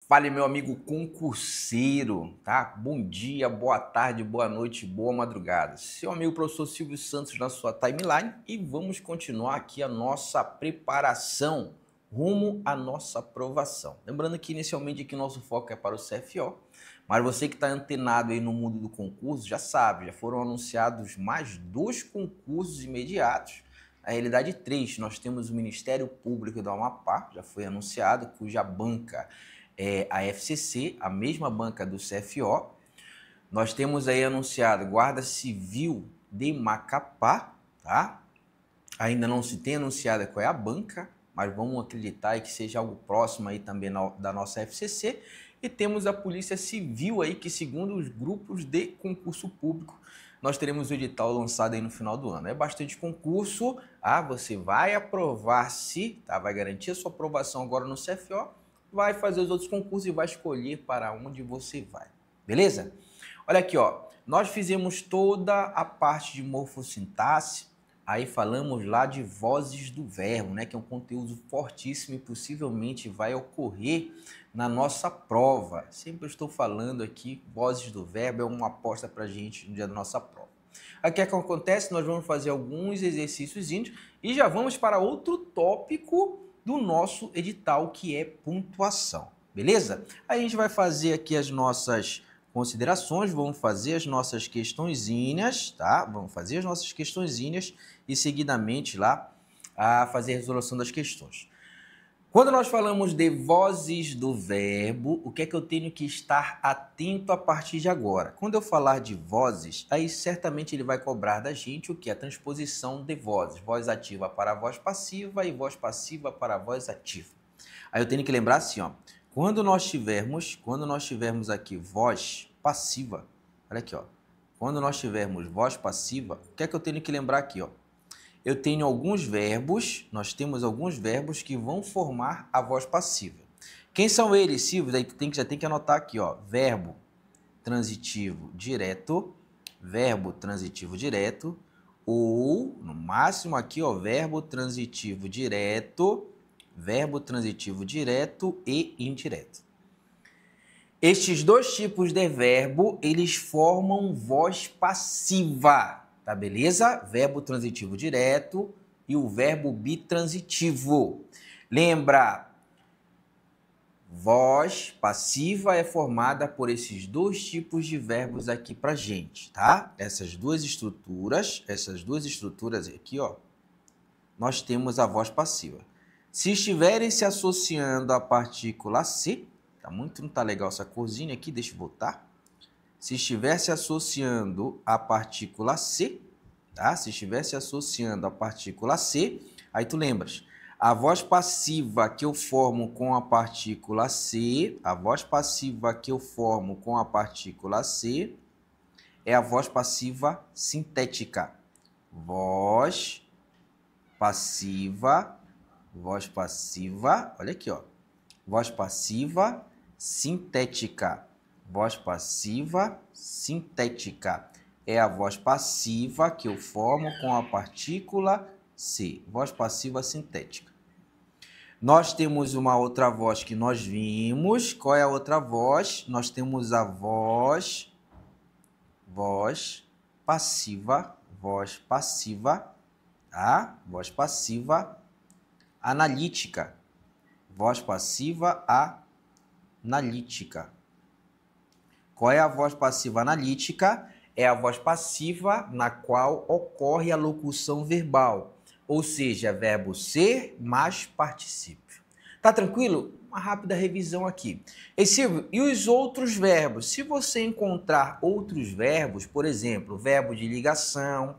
Fale, meu amigo concurseiro, tá? Bom dia, boa tarde, boa noite, boa madrugada. Seu amigo professor Silvio Santos na sua timeline e vamos continuar aqui a nossa preparação rumo à nossa aprovação. Lembrando que inicialmente aqui nosso foco é para o CFO, mas você que está antenado aí no mundo do concurso já sabe, já foram anunciados mais 2 concursos imediatos. Na realidade, 3. Nós temos o Ministério Público do Amapá, já foi anunciado, cuja banca é a FCC, a mesma banca do CFO. Nós temos aí anunciado Guarda Civil de Macapá, tá? Ainda não se tem anunciado qual é a banca, mas vamos acreditar que seja algo próximo aí também da nossa FCC. E temos a Polícia Civil aí, que segundo os grupos de concurso público, nós teremos o edital lançado aí no final do ano. É bastante concurso, você vai aprovar-se, tá? Vai garantir a sua aprovação agora no CFO, vai fazer os outros concursos e vai escolher para onde você vai, beleza? Olha aqui, ó, nós fizemos toda a parte de morfossintaxe, aí falamos lá de vozes do verbo, né, que é um conteúdo fortíssimo e possivelmente vai ocorrer na nossa prova. Sempre estou falando aqui, vozes do verbo é uma aposta para a gente no dia da nossa prova. Aqui é que acontece, nós vamos fazer alguns exercícios e já vamos para outro tópico do nosso edital, que é pontuação, beleza? Aí a gente vai fazer aqui as nossas considerações, vamos fazer as nossas questõezinhas, tá? Vamos fazer as nossas questõezinhas e seguidamente lá a fazer a resolução das questões. Quando nós falamos de vozes do verbo, o que é que eu tenho que estar atento a partir de agora? Quando eu falar de vozes, aí certamente ele vai cobrar da gente o que? A transposição de vozes. Voz ativa para a voz passiva e voz passiva para a voz ativa. Aí eu tenho que lembrar assim, ó. Quando nós tivermos aqui voz passiva, olha aqui, ó. Quando nós tivermos voz passiva, o que é que eu tenho que lembrar aqui, ó? Eu tenho alguns verbos, nós temos alguns verbos que vão formar a voz passiva. Quem são eles, Silvio? Aí já tem que anotar aqui, ó, verbo transitivo direto, ou, no máximo aqui, ó, verbo transitivo direto e indireto. Estes dois tipos de verbo, eles formam voz passiva. Tá, beleza? Verbo transitivo direto e o verbo bitransitivo. Lembra, voz passiva é formada por esses dois tipos de verbos aqui pra gente, tá? Essas duas estruturas aqui, ó, nós temos a voz passiva. Se estiverem se associando à partícula C, não tá legal essa corzinha aqui, deixa eu voltar. Se estiver se associando à partícula C, tá? Se estiver se associando à partícula C, aí tu lembras, a voz passiva que eu formo com a partícula C, é a voz passiva sintética. Voz passiva, olha aqui, ó. Voz passiva sintética. Voz passiva sintética. É a voz passiva que eu formo com a partícula C. Voz passiva sintética. Nós temos uma outra voz que nós vimos. Qual é a outra voz? Nós temos a voz passiva, tá? Voz passiva analítica. Voz passiva analítica. Qual é a voz passiva analítica? É a voz passiva na qual ocorre a locução verbal, ou seja, verbo ser mais particípio. Tá tranquilo? Uma rápida revisão aqui. E Silvio, e os outros verbos? Se você encontrar outros verbos, por exemplo, verbo de ligação,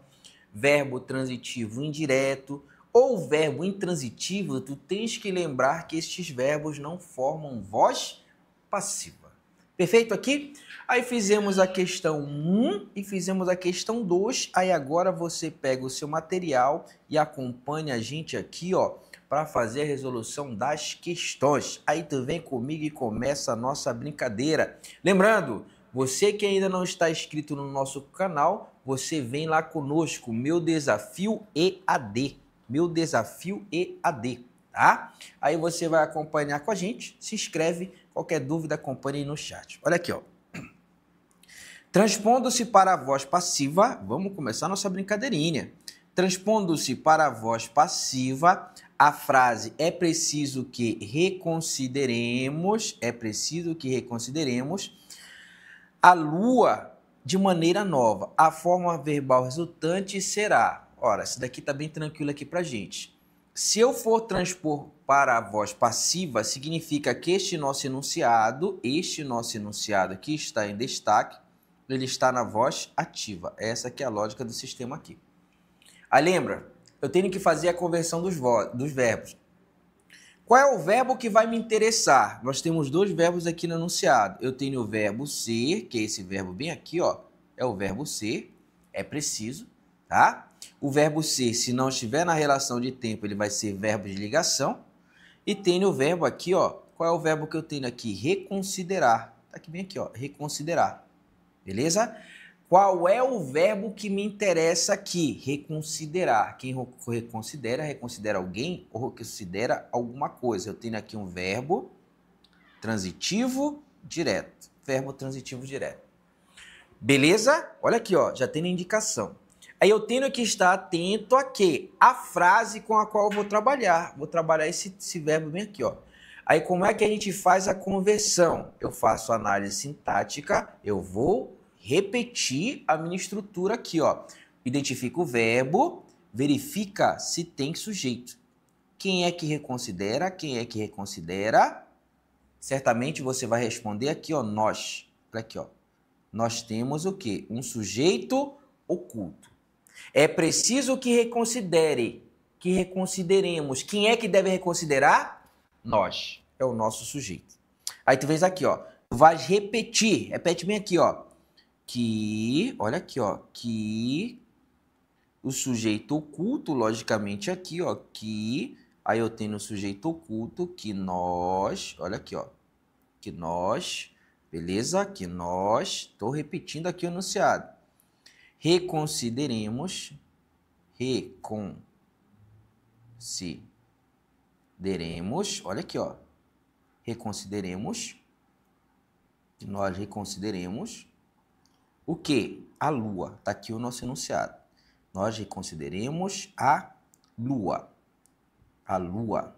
verbo transitivo indireto ou verbo intransitivo, tu tens que lembrar que estes verbos não formam voz passiva. Perfeito aqui? Aí fizemos a questão 1 e fizemos a questão 2. Aí agora você pega o seu material e acompanha a gente aqui, ó, para fazer a resolução das questões. Aí tu vem comigo e começa a nossa brincadeira. Lembrando, você que ainda não está inscrito no nosso canal, você vem lá conosco, Meu Desafio EAD. Meu Desafio EAD, tá? Aí você vai acompanhar com a gente, se inscreve. Qualquer dúvida, acompanhe aí no chat. Olha aqui, ó. Transpondo-se para a voz passiva, vamos começar nossa brincadeirinha. Transpondo-se para a voz passiva, a frase é preciso que reconsideremos, a lua de maneira nova. A forma verbal resultante será, ora, isso daqui tá bem tranquilo aqui pra gente. Se eu for transpor para a voz passiva, significa que este nosso enunciado que está em destaque, ele está na voz ativa. Essa aqui é a lógica do sistema aqui. Aí lembra, eu tenho que fazer a conversão dos verbos. Qual é o verbo que vai me interessar? Nós temos dois verbos aqui no enunciado. Eu tenho o verbo ser, que é esse verbo bem aqui, ó. É o verbo ser, é preciso, tá? O verbo ser, se não estiver na relação de tempo, ele vai ser verbo de ligação. E tenho o verbo aqui, ó. Qual é o verbo que eu tenho aqui? Reconsiderar. Tá aqui bem aqui, ó. Reconsiderar. Beleza? Qual é o verbo que me interessa aqui? Reconsiderar. Quem reconsidera alguém ou reconsidera alguma coisa. Eu tenho aqui um verbo transitivo direto. Verbo transitivo direto. Beleza? Olha aqui, ó. Já tem a indicação. Aí eu tenho que estar atento a quê? A frase com a qual eu vou trabalhar. Vou trabalhar esse verbo bem aqui, ó. Aí como é que a gente faz a conversão? Eu faço análise sintática, eu vou repetir a minha estrutura aqui, ó. Identifica o verbo, verifica se tem sujeito. Quem é que reconsidera? Quem é que reconsidera? Certamente você vai responder aqui, ó, nós. Olha aqui, ó. Nós temos o quê? Um sujeito oculto. É preciso que reconsideremos. Quem é que deve reconsiderar? Nós. É o nosso sujeito. Aí tu vês aqui, ó. Tu vais repetir. Repete bem aqui, ó. Que, olha aqui, ó. Que o sujeito oculto, logicamente aqui, ó. Que, aí eu tenho o sujeito oculto, que nós, olha aqui, ó. Que nós, beleza? Que nós, tô repetindo aqui o enunciado. Reconsideremos, olha aqui, ó. Nós reconsideremos o quê? A lua. Tá aqui o nosso enunciado. Nós reconsideremos a lua. A lua.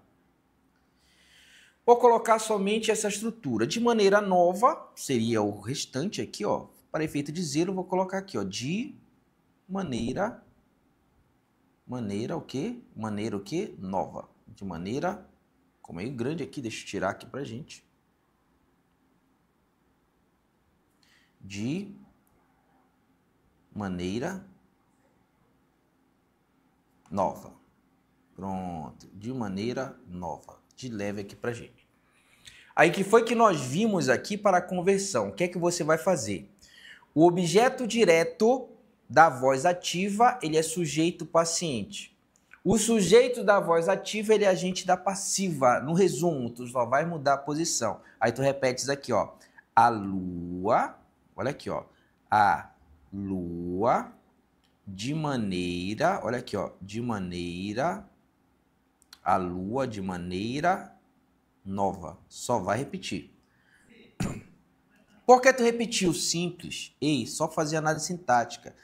Vou colocar somente essa estrutura. De maneira nova, seria o restante aqui, ó. Para efeito de zero, vou colocar aqui, ó. De maneira o quê? Maneira o quê? Nova. De maneira, ficou meio grande aqui, deixa eu tirar aqui pra gente. De maneira nova. Pronto, de maneira nova. De leve aqui pra gente. Aí que foi que nós vimos aqui para a conversão. O que é que você vai fazer? O objeto direto da voz ativa, ele é sujeito paciente. O sujeito da voz ativa, ele é agente da passiva. No resumo, tu só vai mudar a posição. Aí tu repetes aqui, ó. A lua, olha aqui, ó. A lua de maneira, olha aqui, ó. De maneira, a lua de maneira nova. Só vai repetir. Por que tu repetiu? Simples. Ei, só fazer análise sintática.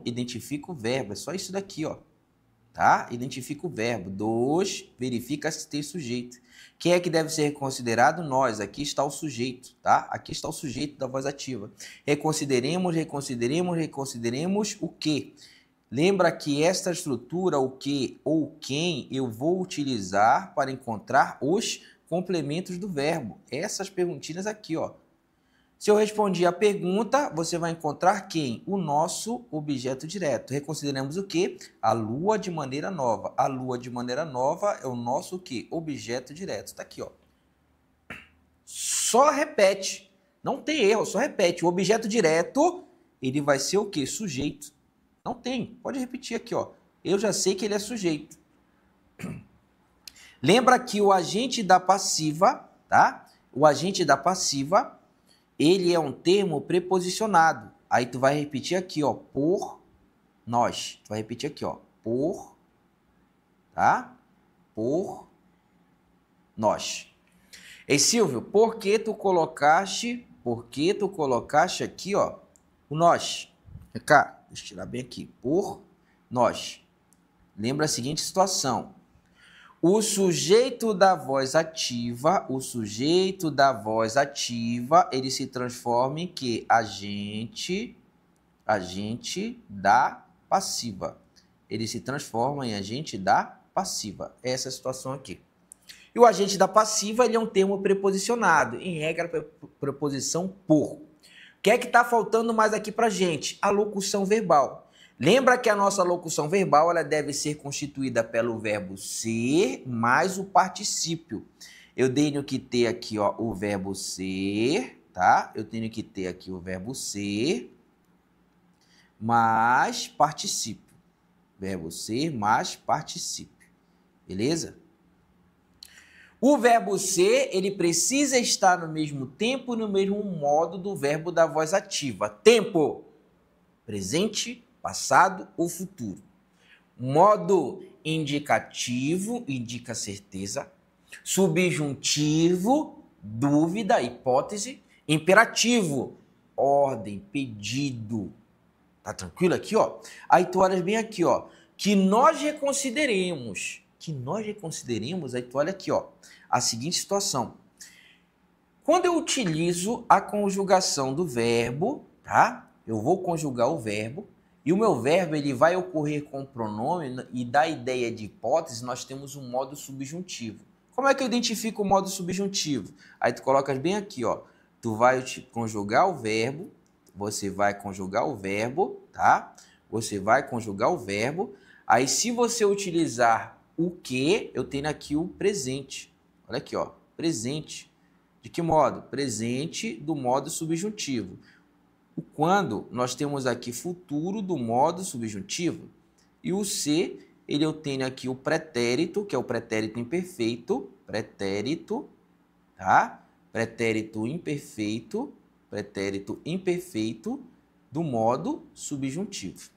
Identifica o verbo. É só isso daqui, ó. Tá? Identifica o verbo. 2, verifica se tem sujeito. Quem é que deve ser considerado? Nós. Aqui está o sujeito, tá? Aqui está o sujeito da voz ativa. Reconsideremos o que? Lembra que esta estrutura, o que ou quem, eu vou utilizar para encontrar os complementos do verbo. Essas perguntinhas aqui, ó. Se eu respondi a pergunta, você vai encontrar quem? O nosso objeto direto. Reconsideremos o quê? A lua de maneira nova. A lua de maneira nova é o nosso o quê? Objeto direto. Está aqui, ó. Só repete. Não tem erro, só repete. O objeto direto, ele vai ser o quê? Sujeito. Não tem. Pode repetir aqui, ó. Eu já sei que ele é sujeito. Lembra que o agente da passiva, tá? O agente da passiva, ele é um termo preposicionado. Aí tu vai repetir aqui, ó, por nós. Tu vai repetir aqui, ó, por, tá? Por nós. Ei, Silvio, por que tu colocaste aqui, ó, o nós? Cá, deixa eu tirar bem aqui. Por nós. Lembra a seguinte situação. O sujeito da voz ativa, ele se transforma em que? Agente da passiva. Ele se transforma em agente da passiva. Essa é a situação aqui. E o agente da passiva, ele é um termo preposicionado. Em regra, preposição por. O que é que está faltando mais aqui para gente? A locução verbal. Lembra que a nossa locução verbal ela deve ser constituída pelo verbo ser mais o particípio. Eu tenho que ter aqui, ó, o verbo ser, tá? Eu tenho que ter aqui o verbo ser mais particípio. Verbo ser mais particípio. Beleza? O verbo ser, ele precisa estar no mesmo tempo e no mesmo modo do verbo da voz ativa. Tempo, presente, passado ou futuro. Modo indicativo, indica certeza. Subjuntivo, dúvida, hipótese. Imperativo, ordem, pedido. Tá tranquilo aqui, ó? Aí tu olhas bem aqui, ó. Que nós reconsideremos, aí tu olha aqui, ó, a seguinte situação. Quando eu utilizo a conjugação do verbo, tá? Eu vou conjugar o verbo e o meu verbo ele vai ocorrer com o pronome e da ideia de hipótese nós temos um modo subjuntivo. Como é que eu identifico o modo subjuntivo? Aí tu colocas bem aqui, ó. Tu vai conjugar o verbo, você vai conjugar o verbo, tá? Você vai conjugar o verbo. Aí, se você utilizar o que, eu tenho aqui o presente. Olha aqui, ó, presente. De que modo? Presente do modo subjuntivo. O quando, nós temos aqui futuro do modo subjuntivo. E o se, eu tenho aqui o pretérito, que é o pretérito imperfeito. Pretérito, tá? Pretérito imperfeito do modo subjuntivo.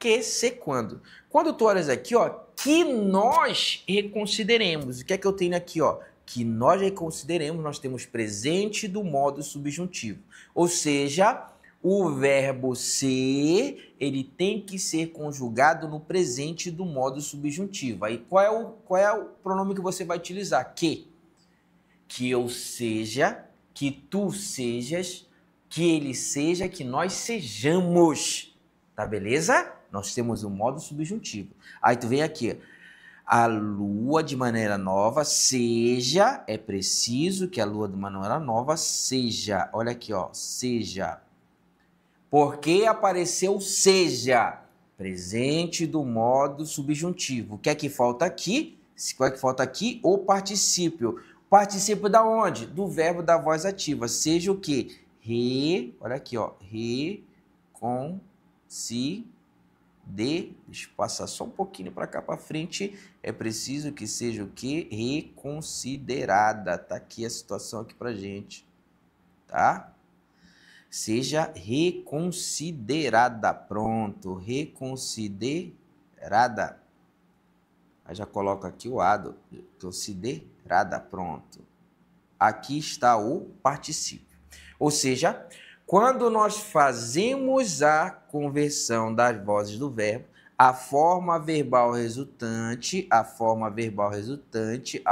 Que se quando? Quando tu olhas aqui, ó, que nós reconsideremos. O que é que eu tenho aqui, ó? Que nós reconsideremos, nós temos presente do modo subjuntivo. Ou seja, o verbo ser, ele tem que ser conjugado no presente do modo subjuntivo. Aí qual é o pronome que você vai utilizar? Que eu seja, que tu sejas, que ele seja, que nós sejamos. Tá beleza? Nós temos o modo subjuntivo. Aí tu vem aqui, a lua de maneira nova, seja, é preciso que a lua de maneira nova seja. Olha aqui, ó, seja. Porque apareceu seja, presente do modo subjuntivo. O que é que falta aqui? O que é que falta aqui? O particípio. Particípio da onde? Do verbo da voz ativa. Seja o quê? Olha aqui, ó, deixa eu passar só um pouquinho para cá para frente. É preciso que seja o quê? Reconsiderada. Tá aqui a situação aqui pra gente, tá? Seja reconsiderada. Pronto, reconsiderada. Aí já coloco aqui o ado, considerada, pronto. Aqui está o particípio. Ou seja, quando nós fazemos a conversão das vozes do verbo, a forma verbal resultante, a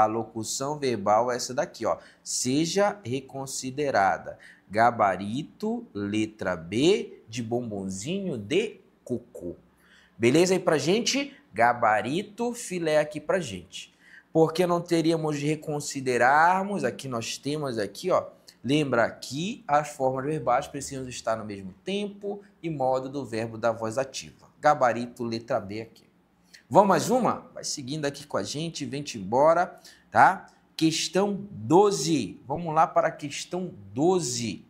locução verbal é essa daqui, ó. Seja reconsiderada. Gabarito, letra B, de bombonzinho de cocô. Beleza aí pra gente? Gabarito, filé aqui pra gente. Porque não teríamos de reconsiderarmos, aqui nós temos aqui, ó. Lembra que as formas verbais precisam estar no mesmo tempo e modo do verbo da voz ativa. Gabarito, letra B aqui. Vamos mais uma? Vai seguindo aqui com a gente, vem-te embora, tá? Questão 12. Vamos lá para a questão 12.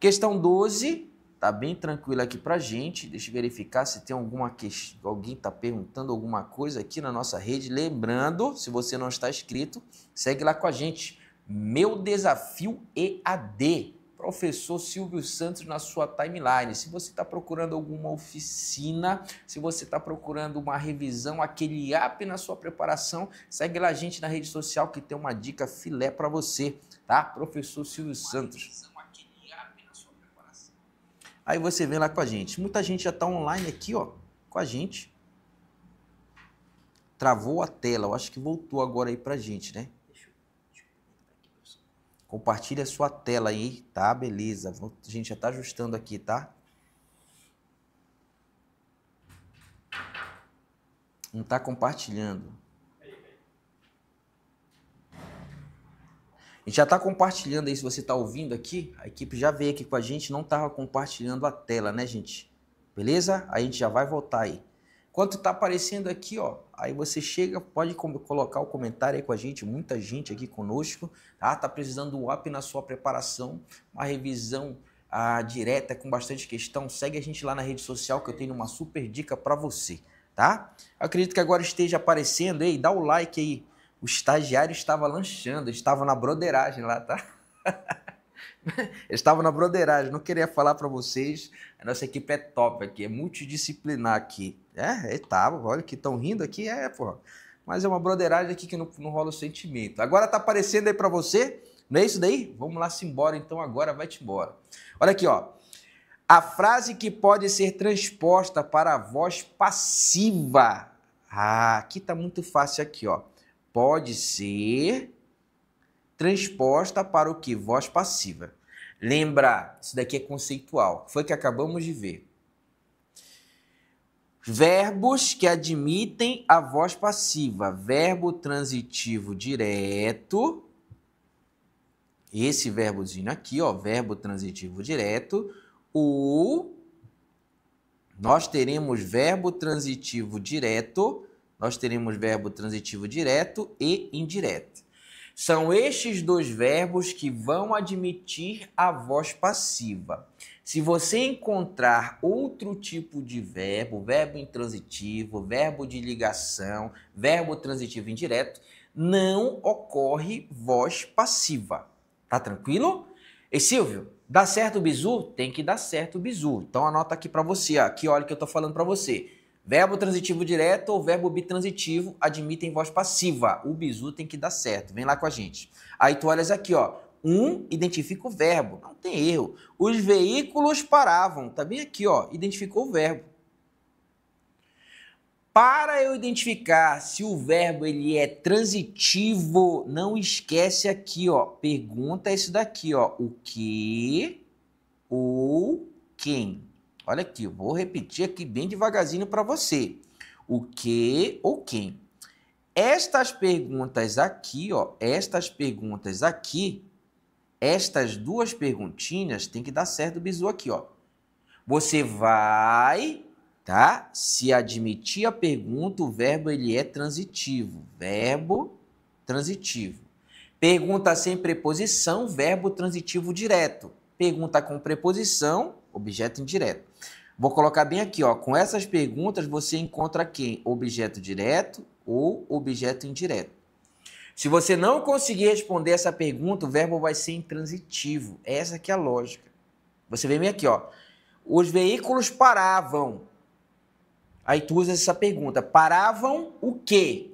Questão 12, tá bem tranquila aqui pra gente. Deixa eu verificar se tem alguma questão, alguém tá perguntando alguma coisa aqui na nossa rede. Lembrando, se você não está inscrito, segue lá com a gente. Meu Desafio EAD. Professor Silvio Santos na sua timeline. Se você está procurando alguma oficina, se você está procurando uma revisão, aquele up na sua preparação, segue lá a gente na rede social que tem uma dica filé para você, tá? Professor Silvio Santos. Aí você vem lá com a gente. Muita gente já está online aqui, ó, com a gente. Travou a tela, eu acho que voltou agora aí pra gente, né? Compartilha a sua tela aí, tá? Beleza. A gente já tá ajustando aqui, tá? Não tá compartilhando. A gente já tá compartilhando aí, se você tá ouvindo aqui, a equipe já veio aqui com a gente, não tava compartilhando a tela, né, gente? Beleza? Aí a gente já vai voltar aí. Enquanto tá aparecendo aqui, ó, aí você chega, pode colocar o comentário aí com a gente, muita gente aqui conosco, tá? Tá precisando do up na sua preparação, uma revisão direta com bastante questão, segue a gente lá na rede social que eu tenho uma super dica para você, tá? Eu acredito que agora esteja aparecendo aí, dá o like aí, o estagiário estava lanchando, estava na broderagem lá, tá? Eu estava na broderagem, não queria falar para vocês, a nossa equipe é top aqui, é multidisciplinar aqui. Tava, olha que estão rindo aqui, porra. Mas é uma broderagem aqui que não rola o sentimento. Agora tá aparecendo aí para você, não é isso daí? Vamos lá se embora então agora, vai-te embora. Olha aqui, ó. A frase que pode ser transposta para a voz passiva. Aqui tá muito fácil aqui, ó. Pode ser transposta para o que? Voz passiva. Lembra, isso daqui é conceitual. Foi que acabamos de ver. Verbos que admitem a voz passiva. Verbo transitivo direto. Esse verbozinho aqui, ó, verbo transitivo direto. Nós teremos verbo transitivo direto. Nós teremos verbo transitivo direto e indireto. São estes dois verbos que vão admitir a voz passiva. Se você encontrar outro tipo de verbo, verbo intransitivo, verbo de ligação, verbo transitivo indireto, não ocorre voz passiva. Tá tranquilo? E Silvio, dá certo o bizu? Tem que dar certo o bizu. Então anota aqui para você, ó. Aqui olha o que eu tô falando para você. Verbo transitivo direto ou verbo bitransitivo admitem voz passiva. O bizu tem que dar certo. Vem lá com a gente. Aí tu olhas aqui, ó. Identifica o verbo. Não tem erro. Os veículos paravam. Tá bem aqui, ó. Identificou o verbo. Para eu identificar se o verbo ele é transitivo, não esquece aqui, ó. Pergunta isso daqui, ó. O que ou quem? Olha aqui, eu vou repetir aqui bem devagarzinho para você. O que ou quem? Estas perguntas aqui, ó, estas duas perguntinhas tem que dar certo o bizu aqui, ó. Você vai, tá? Se admitir a pergunta, o verbo ele é transitivo. Verbo transitivo. Pergunta sem preposição, verbo transitivo direto. Pergunta com preposição, objeto indireto. Vou colocar bem aqui, ó. Com essas perguntas você encontra quem? Objeto direto ou objeto indireto. Se você não conseguir responder essa pergunta, o verbo vai ser intransitivo. Essa que é a lógica. Você vem bem aqui, ó. Os veículos paravam. Aí tu usa essa pergunta. Paravam o quê?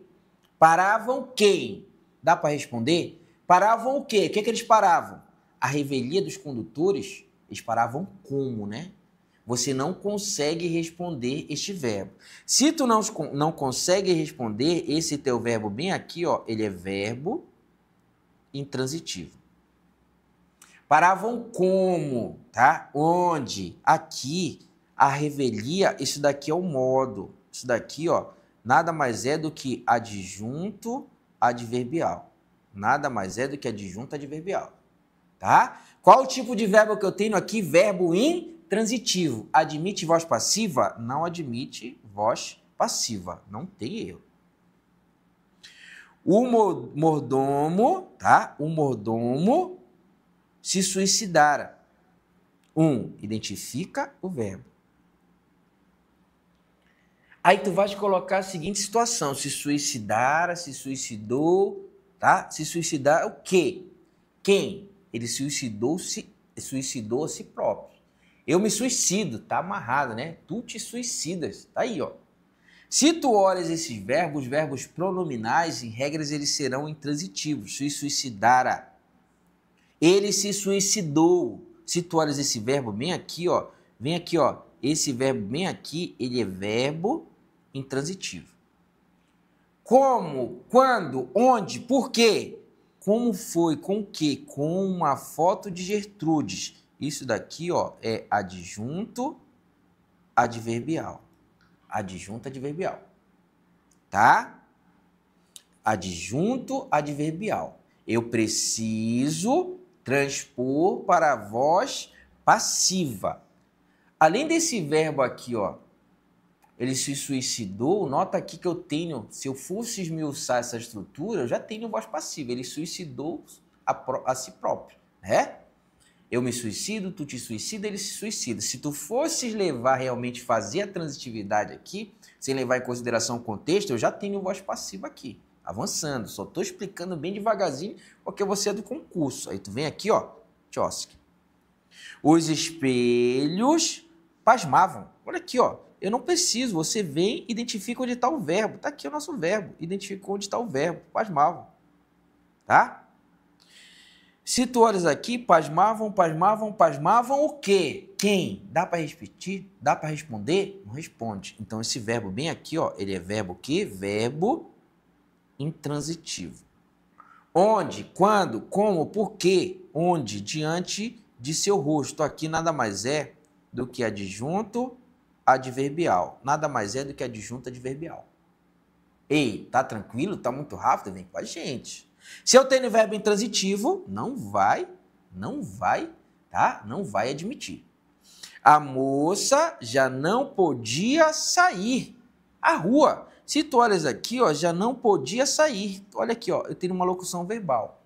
Paravam quem? Dá para responder? Paravam o quê? O que eles paravam? A revelia dos condutores, eles paravam como, né? Você não consegue responder este verbo. Se tu não consegue responder, esse teu verbo bem aqui, ó, ele é verbo intransitivo. Paravam como, tá? Onde? Aqui, a revelia, isso daqui é o modo. Isso daqui, ó, nada mais é do que adjunto adverbial. Nada mais é do que adjunto adverbial, tá? Qual o tipo de verbo que eu tenho aqui? Verbo intransitivo. Admite voz passiva? Não admite voz passiva. Não tem erro. O mordomo, tá? O mordomo se suicidara. Identifica o verbo. Aí tu vais colocar a seguinte situação. Se suicidara, se suicidou, tá? Se suicidar o quê? Quem? Ele suicidou-se suicidou a si próprio. Eu me suicido, tá amarrado, né? Tu te suicidas, tá aí, ó. Se tu olhas esses verbos, os verbos pronominais, em regras, eles serão intransitivos. Se suicidara, ele se suicidou. Se tu olhas esse verbo bem aqui, ó, vem aqui, ó, esse verbo bem aqui, ele é verbo intransitivo. Como, quando, onde, por quê? Como foi, com o quê? Com uma foto de Gertrudes. Isso daqui, ó, é adjunto adverbial. Adjunto adverbial. Tá? Adjunto adverbial. Eu preciso transpor para a voz passiva. Além desse verbo aqui, ó, ele se suicidou, nota aqui que eu tenho, se eu fosse esmiuçar essa estrutura, eu já tenho voz passiva. Ele suicidou a si próprio, né? Eu me suicido, tu te suicida, ele se suicida. Se tu fosses levar realmente, fazer a transitividade aqui, sem levar em consideração o contexto, eu já tenho voz passiva aqui, avançando. Só estou explicando bem devagarzinho, porque você é do concurso. Aí tu vem aqui, ó, Tchosky. Os espelhos pasmavam. Olha aqui, ó. Eu não preciso, você vem, identifica onde está o verbo. Está aqui o nosso verbo, identifica onde está o verbo, pasmavam. Tá? Se tu olhas aqui, pasmavam, pasmavam, pasmavam o quê? Quem? Dá para repetir? Dá para responder? Não responde. Então, esse verbo bem aqui, ó, ele é verbo o quê? Verbo intransitivo. Onde, quando, como, por quê? Onde, diante de seu rosto. Aqui nada mais é do que adjunto adverbial. Nada mais é do que adjunto adverbial. Ei, tá tranquilo? Tá muito rápido? Vem com a gente. Se eu tenho verbo intransitivo, não vai, tá? Não vai admitir. A moça já não podia sair à rua. Se tu olhas aqui, ó, já não podia sair. Olha aqui, ó, eu tenho uma locução verbal.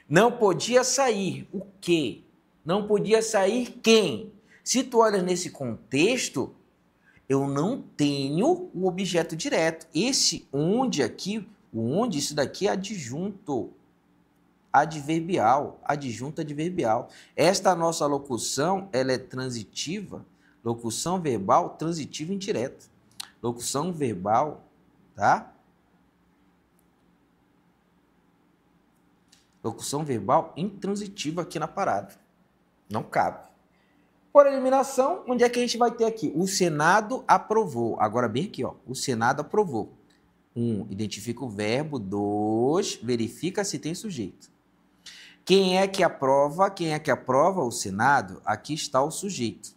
Não podia sair o quê? Não podia sair quem? Se tu olhas nesse contexto, eu não tenho o objeto direto. Esse onde aqui, o onde, isso daqui é adjunto adverbial, adjunto adverbial. Esta nossa locução, ela é transitiva, locução verbal transitiva indireta. Locução verbal, tá? Locução verbal intransitiva aqui na parada. Não cabe. Por eliminação, onde é que a gente vai ter aqui? O Senado aprovou. Agora bem aqui, ó. O Senado aprovou. 1. Identifica o verbo. 2. Verifica se tem sujeito. Quem é que aprova? Quem é que aprova? O Senado. Aqui está o sujeito.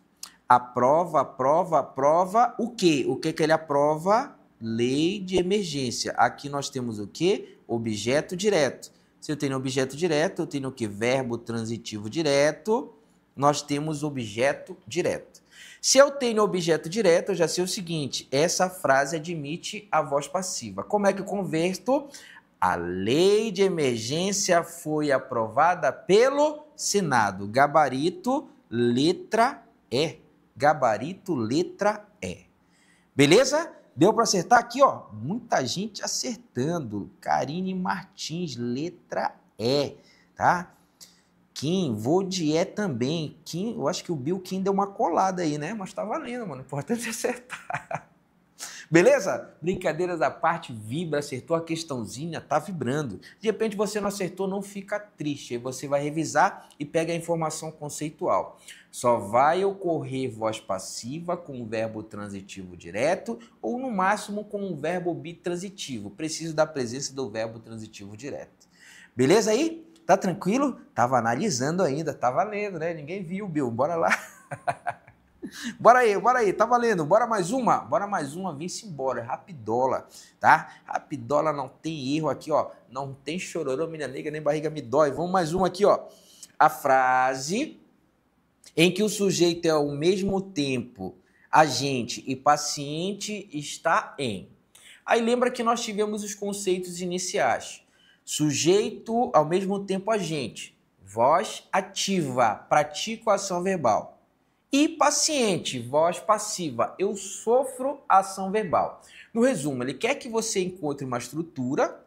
Aprova, aprova, aprova o quê? O que que ele aprova? Lei de emergência. Aqui nós temos o quê? Objeto direto. Se eu tenho objeto direto, eu tenho o quê? Verbo transitivo direto. Nós temos objeto direto. Se eu tenho objeto direto, eu já sei o seguinte, essa frase admite a voz passiva. Como é que eu converto? A lei de emergência foi aprovada pelo Senado. Gabarito, letra E. Gabarito, letra E. Beleza? Deu para acertar aqui, ó? Muita gente acertando. Karine Martins, letra E, tá? Kim, vou de E também. Kim, eu acho que o Bill Kim deu uma colada aí, né? Mas tá valendo, mano. Importante é acertar. Beleza? Brincadeiras à parte, vibra, acertou a questãozinha, tá vibrando. De repente você não acertou, não fica triste. Aí você vai revisar e pega a informação conceitual. Só vai ocorrer voz passiva com o verbo transitivo direto ou no máximo com o verbo bitransitivo. Preciso da presença do verbo transitivo direto. Beleza aí? Tá tranquilo? Tava analisando ainda, tá valendo, né? Ninguém viu, Bill. Bora lá. Bora aí, tá valendo. Bora mais uma, vem-se embora, rapidola, tá? Rapidola, não tem erro aqui, ó. Não tem chororô, minha nega, nem barriga me dói. Vamos mais uma aqui, ó. A frase em que o sujeito é ao mesmo tempo agente e paciente está em. Aí lembra que nós tivemos os conceitos iniciais. Sujeito, ao mesmo tempo agente. Voz ativa, pratico a ação verbal. E paciente, voz passiva, eu sofro a ação verbal. No resumo, ele quer que você encontre uma estrutura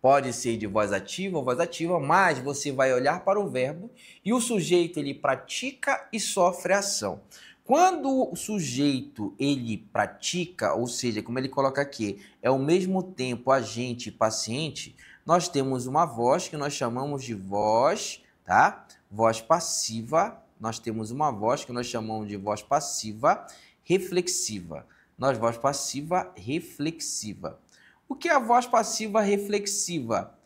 Pode ser de voz ativa ou voz ativa, mas você vai olhar para o verbo e o sujeito ele pratica e sofre ação. Quando o sujeito ele pratica, ou seja, como ele coloca aqui, é ao mesmo tempo agente e paciente, nós temos uma voz que nós chamamos de voz, tá? Voz passiva. Nós temos uma voz que nós chamamos de voz passiva reflexiva. Voz passiva reflexiva. O que é a voz passiva reflexiva?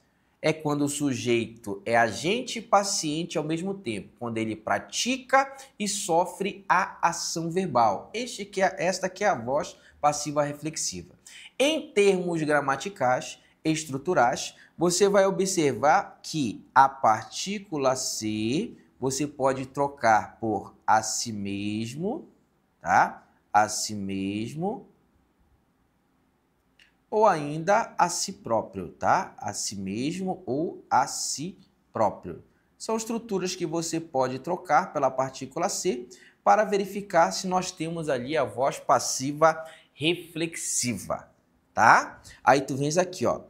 É quando o sujeito é agente e paciente ao mesmo tempo, quando ele pratica e sofre a ação verbal. Esta aqui é a voz passiva reflexiva. Em termos gramaticais, estruturais, você vai observar que a partícula ser você pode trocar por a si mesmo, tá? A si mesmo, ou ainda a si próprio, tá? A si mesmo ou a si próprio. São estruturas que você pode trocar pela partícula ser para verificar se nós temos ali a voz passiva reflexiva, tá? Aí tu vens aqui, ó,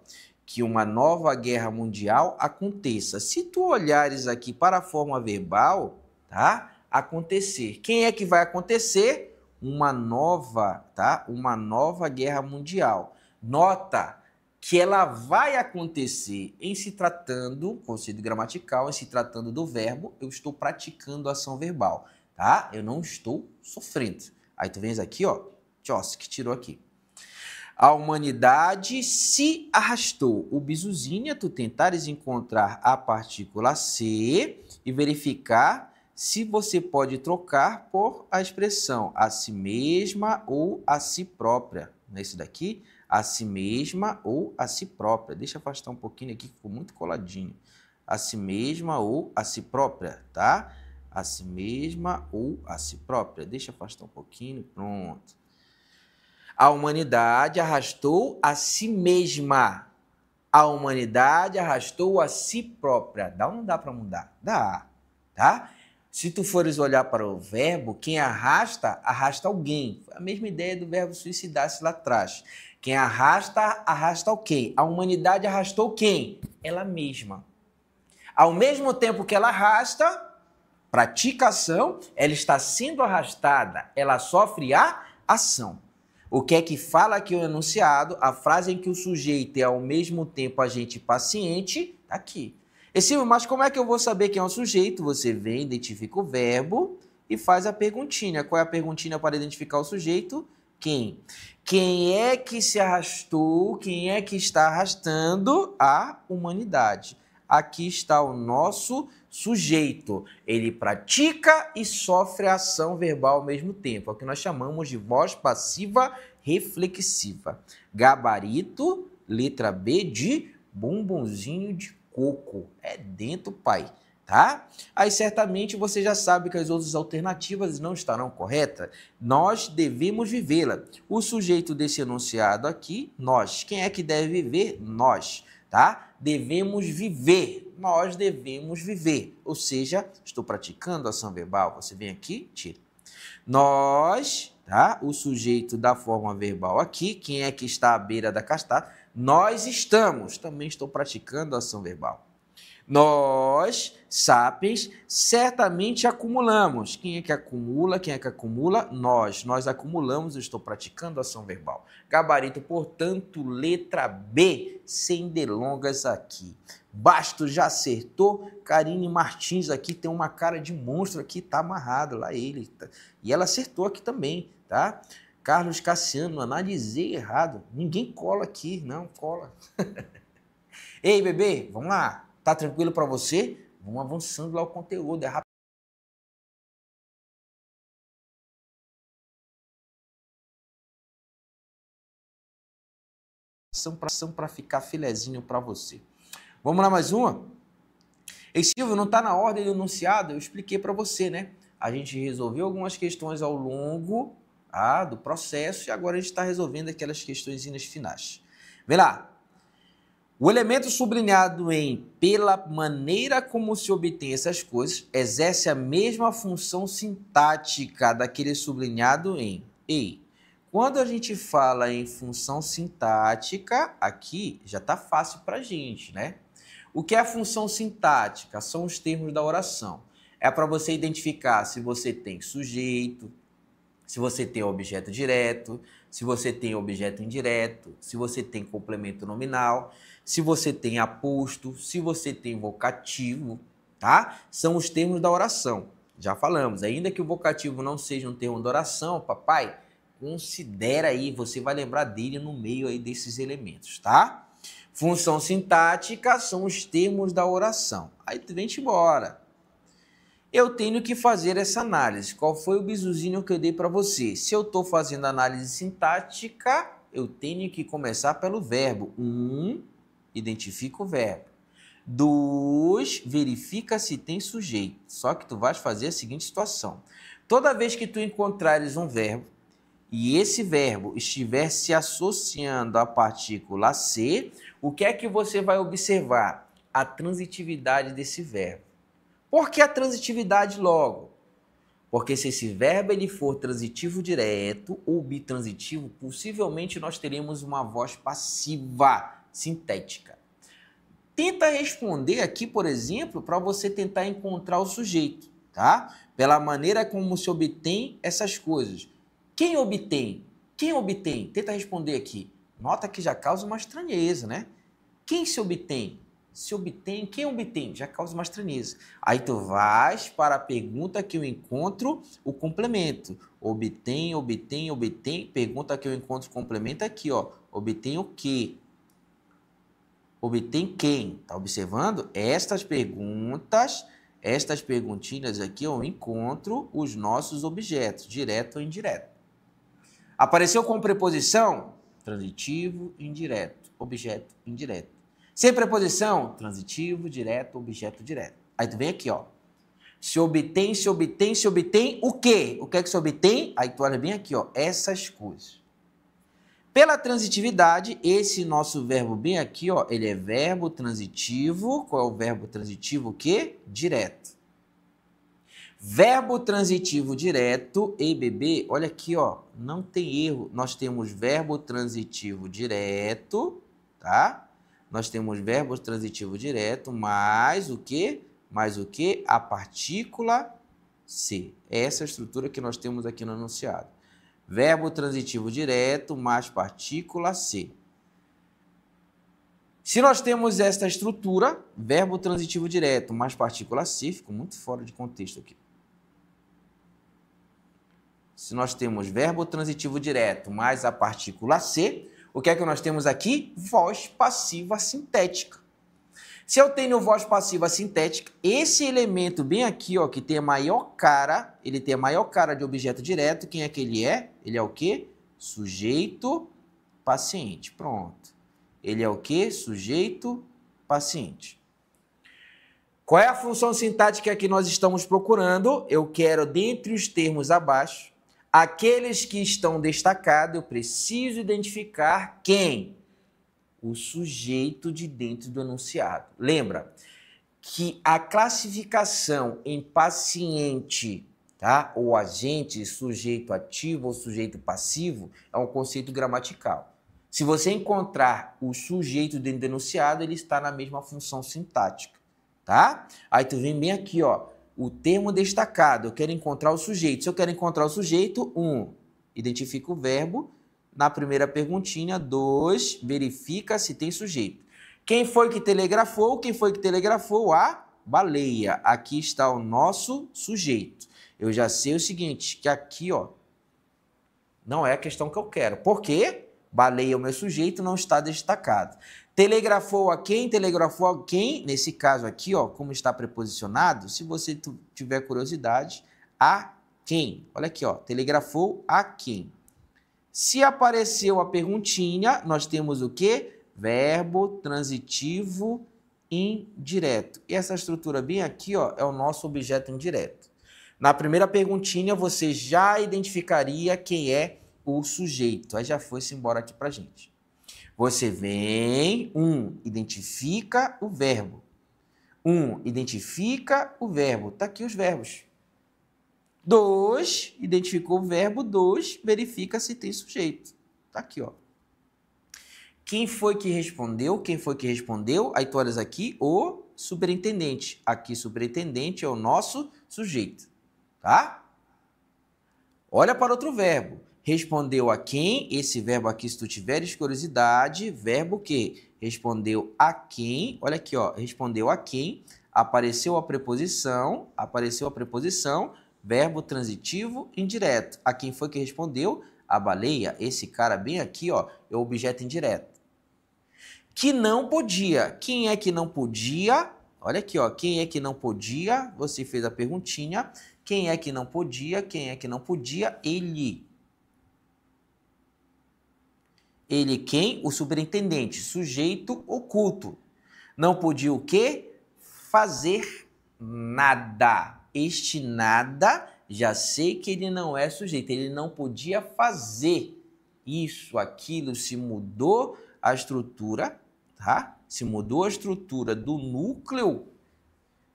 que uma nova guerra mundial aconteça. Se tu olhares aqui para a forma verbal, tá? Acontecer. Quem é que vai acontecer? Uma nova, tá? Uma nova guerra mundial. Nota que ela vai acontecer em se tratando, conceito gramatical, em se tratando do verbo, eu estou praticando a ação verbal, tá? Eu não estou sofrendo. Aí tu vens aqui, ó, que tirou aqui. A humanidade se arrastou. O bizuzinho é tu tentares encontrar a partícula se e verificar se você pode trocar por a expressão a si mesma ou a si própria. Nesse daqui, a si mesma ou a si própria. Deixa eu afastar um pouquinho aqui, ficou muito coladinho. A si mesma ou a si própria, tá? A si mesma ou a si própria. Deixa eu afastar um pouquinho, pronto. A humanidade arrastou a si mesma. A humanidade arrastou a si própria. Dá ou não dá para mudar? Dá, tá? Se tu fores olhar para o verbo, quem arrasta, arrasta alguém. Foi a mesma ideia do verbo suicidar-se lá atrás. Quem arrasta, arrasta alguém. A humanidade arrastou quem? Ela mesma. Ao mesmo tempo que ela arrasta, pratica a ação, ela está sendo arrastada, ela sofre a ação. O que é que fala aqui o enunciado? A frase em que o sujeito é ao mesmo tempo agente e paciente, tá aqui. Silvio, mas como é que eu vou saber quem é o sujeito? Você vem, identifica o verbo e faz a perguntinha. Qual é a perguntinha para identificar o sujeito? Quem? Quem é que se arrastou? Quem é que está arrastando? A humanidade. Aqui está o nosso sujeito. Ele pratica e sofre a ação verbal ao mesmo tempo. É o que nós chamamos de voz passiva reflexiva. Gabarito, letra B de bumbumzinho de coco. É dentro, pai. Tá? Aí certamente você já sabe que as outras alternativas não estarão corretas. Nós devemos vivê-la. O sujeito desse enunciado aqui, nós. Quem é que deve viver? Nós. Tá? Devemos viver. Nós devemos viver. Ou seja, estou praticando ação verbal. Você vem aqui, tira. Nós, tá? O sujeito da forma verbal aqui. Quem é que está à beira da cascata? Nós estamos. Também estou praticando ação verbal. Nós, sapiens, certamente acumulamos. Quem é que acumula? Quem é que acumula? Nós. Nós acumulamos, eu estou praticando ação verbal. Gabarito, portanto, letra B, sem delongas aqui. Bastos já acertou. Karine Martins aqui tem uma cara de monstro aqui, tá amarrado lá ele. Tá? E ela acertou aqui também, tá? Carlos Cassiano, analisei errado. Ninguém cola aqui, não cola. Ei, bebê, vamos lá. Tá tranquilo para você? Vamos avançando lá o conteúdo, é rápido. São para ficar filezinho para você. Vamos lá mais uma? E Silvio, não está na ordem do enunciado? Eu expliquei para você, né? A gente resolveu algumas questões ao longo do processo e agora a gente está resolvendo aquelas questõezinhas finais. Vem lá. O elemento sublinhado em pela maneira como se obtém essas coisas exerce a mesma função sintática daquele sublinhado em. Quando a gente fala em função sintática, aqui já está fácil para a gente, né? O que é a função sintática? São os termos da oração. É para você identificar se você tem sujeito, se você tem objeto direto, se você tem objeto indireto, se você tem complemento nominal, se você tem aposto, se você tem vocativo, tá? São os termos da oração. Já falamos, ainda que o vocativo não seja um termo da oração, papai, considera aí, você vai lembrar dele no meio aí desses elementos, tá? Função sintática são os termos da oração. Aí tu vem embora. Eu tenho que fazer essa análise. Qual foi o bizuzinho que eu dei para você? Se eu estou fazendo análise sintática, eu tenho que começar pelo verbo. 1, identifica o verbo. 2, verifica se tem sujeito. Só que tu vais fazer a seguinte situação. Toda vez que tu encontrares um verbo e esse verbo estiver se associando à partícula ser, o que é que você vai observar? A transitividade desse verbo. Por que a transitividade logo? Porque se esse verbo ele for transitivo direto ou bitransitivo, possivelmente nós teremos uma voz passiva sintética. Tenta responder aqui, por exemplo, para você tentar encontrar o sujeito, tá? Pela maneira como se obtém essas coisas. Quem obtém? Quem obtém? Tenta responder aqui. Nota que já causa uma estranheza, né? Quem se obtém? Se obtém, quem obtém? Já causa uma estranheza. Aí tu vais para a pergunta que eu encontro o complemento. Obtém, obtém, obtém. Pergunta que eu encontro o complemento aqui, ó. Obtém o quê? Obtém quem? Tá observando? Estas perguntas, estas perguntinhas aqui, eu encontro os nossos objetos, direto ou indireto. Apareceu com preposição? Transitivo, indireto. Objeto, indireto. Sem preposição, transitivo, direto, objeto direto. Aí tu vem aqui, ó. Se obtém, se obtém, se obtém o quê? O que é que se obtém? Aí tu olha bem aqui, ó. Essas coisas. Pela transitividade, esse nosso verbo bem aqui, ó, ele é verbo transitivo. Qual é o verbo transitivo? O quê? Direto. Verbo transitivo direto, ei bebê, olha aqui, ó. Não tem erro. Nós temos verbo transitivo direto, tá? Nós temos verbo transitivo direto, mais o quê? Mais o quê? A partícula ser. É essa a estrutura que nós temos aqui no enunciado. Verbo transitivo direto, mais partícula ser. Se nós temos esta estrutura, verbo transitivo direto, mais partícula ser, ficou muito fora de contexto aqui. Se nós temos verbo transitivo direto, mais a partícula ser, o que é que nós temos aqui? Voz passiva sintética. Se eu tenho voz passiva sintética, esse elemento bem aqui, ó, que tem a maior cara, ele tem a maior cara de objeto direto, quem é que ele é? Ele é o quê? Sujeito paciente. Pronto. Ele é o quê? Sujeito paciente. Qual é a função sintática que nós estamos procurando? Eu quero, dentre os termos abaixo, aqueles que estão destacados, eu preciso identificar quem? O sujeito de dentro do enunciado. Lembra que a classificação em paciente, tá? Ou agente, sujeito ativo ou sujeito passivo, é um conceito gramatical. Se você encontrar o sujeito dentro do enunciado, ele está na mesma função sintática, tá? Aí tu vem bem aqui, ó. O termo destacado, eu quero encontrar o sujeito. Se eu quero encontrar o sujeito, 1, identifica o verbo. Na primeira perguntinha, 2, verifica se tem sujeito. Quem foi que telegrafou? Quem foi que telegrafou? A baleia. Aqui está o nosso sujeito. Eu já sei o seguinte, que aqui, ó, não é a questão que eu quero. Por quê? Baleia, o meu sujeito, não está destacado. Telegrafou a quem? Telegrafou a quem? Nesse caso aqui, ó, como está preposicionado, se você tiver curiosidade, a quem? Olha aqui, ó, telegrafou a quem? Se apareceu a perguntinha, nós temos o quê? Verbo transitivo indireto. E essa estrutura bem aqui, ó, é o nosso objeto indireto. Na primeira perguntinha, você já identificaria quem é o sujeito. Aí já foi-se embora aqui pra gente. Você vem, identifica o verbo. Identifica o verbo. Tá aqui os verbos. 2, identificou o verbo. 2, verifica se tem sujeito. Tá aqui, ó. Quem foi que respondeu? Quem foi que respondeu? Aí tu olhas aqui, o superintendente. Aqui, superintendente é o nosso sujeito, tá? Olha para outro verbo. Respondeu a quem? Esse verbo aqui, se tu tiveres curiosidade, verbo o quê? Respondeu a quem? Olha aqui, ó. Respondeu a quem? Apareceu a preposição, verbo transitivo indireto. A quem foi que respondeu? A baleia. Esse cara bem aqui, ó, é o objeto indireto. Que não podia. Quem é que não podia? Olha aqui, ó. Quem é que não podia? Você fez a perguntinha. Quem é que não podia? Quem é que não podia? Ele. Ele quem? O superintendente. Sujeito oculto. Não podia o quê? Fazer nada. Este nada, já sei que ele não é sujeito. Ele não podia fazer isso, aquilo. Se mudou a estrutura, tá? Se mudou a estrutura do núcleo,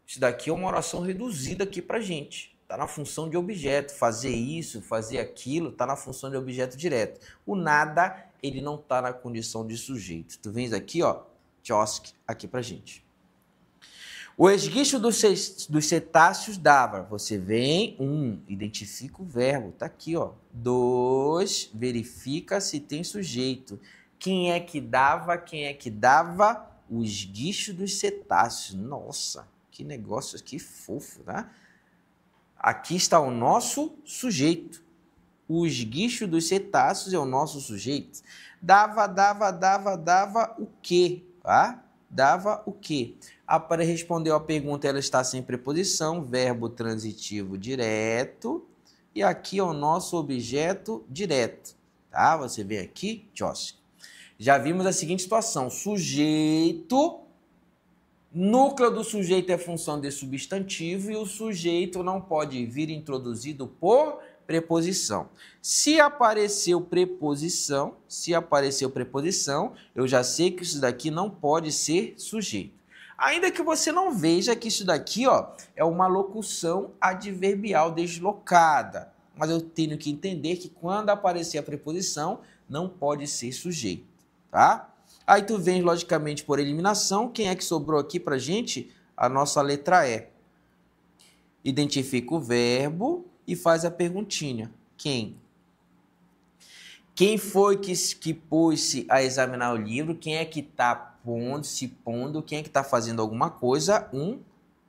isso daqui é uma oração reduzida aqui pra gente. Tá na função de objeto. Fazer isso, fazer aquilo, tá na função de objeto direto. O nada, ele não tá na condição de sujeito. Tu vens aqui, ó, Tchosky, aqui pra gente. O esguicho dos cetáceos dava. Você vem, identifica o verbo, tá aqui, ó. 2, verifica se tem sujeito. Quem é que dava? Quem é que dava? O esguicho dos cetáceos. Nossa, que negócio, que fofo, né? Aqui está o nosso sujeito. O esguicho dos cetáceos é o nosso sujeito. Dava o quê? Tá? Dava o quê? Para responder a pergunta, ela está sem preposição, verbo transitivo direto. E aqui é o nosso objeto direto. Tá? Você vem aqui, Tchosky. Já vimos a seguinte situação. Sujeito, núcleo do sujeito é função de substantivo e o sujeito não pode vir introduzido por preposição. Se apareceu preposição, eu já sei que isso daqui não pode ser sujeito. Ainda que você não veja que isso daqui, ó, é uma locução adverbial deslocada. Mas eu tenho que entender que quando aparecer a preposição, não pode ser sujeito, tá? Aí tu vem, logicamente, por eliminação. Quem é que sobrou aqui pra gente? A nossa letra E. Identifica o verbo e faz a perguntinha. Quem? Quem foi que pôs-se a examinar o livro? Quem é que está se pondo? Quem é que está fazendo alguma coisa? Um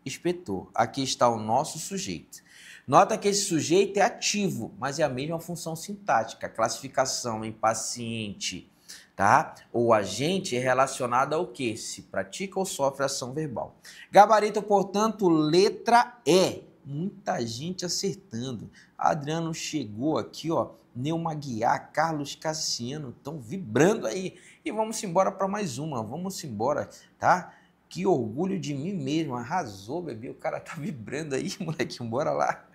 inspetor. Aqui está o nosso sujeito. Nota que esse sujeito é ativo, mas é a mesma função sintática. Classificação, impaciente, tá? O agente é relacionado ao que? Se pratica ou sofre ação verbal. Gabarito, portanto, letra E. Muita gente acertando. Adriano chegou aqui, ó. Neuma Guiar, Carlos Cassiano estão vibrando aí. E vamos embora para mais uma. Vamos embora, tá? Que orgulho de mim mesmo. Arrasou, bebê. O cara tá vibrando aí, moleque. Bora lá.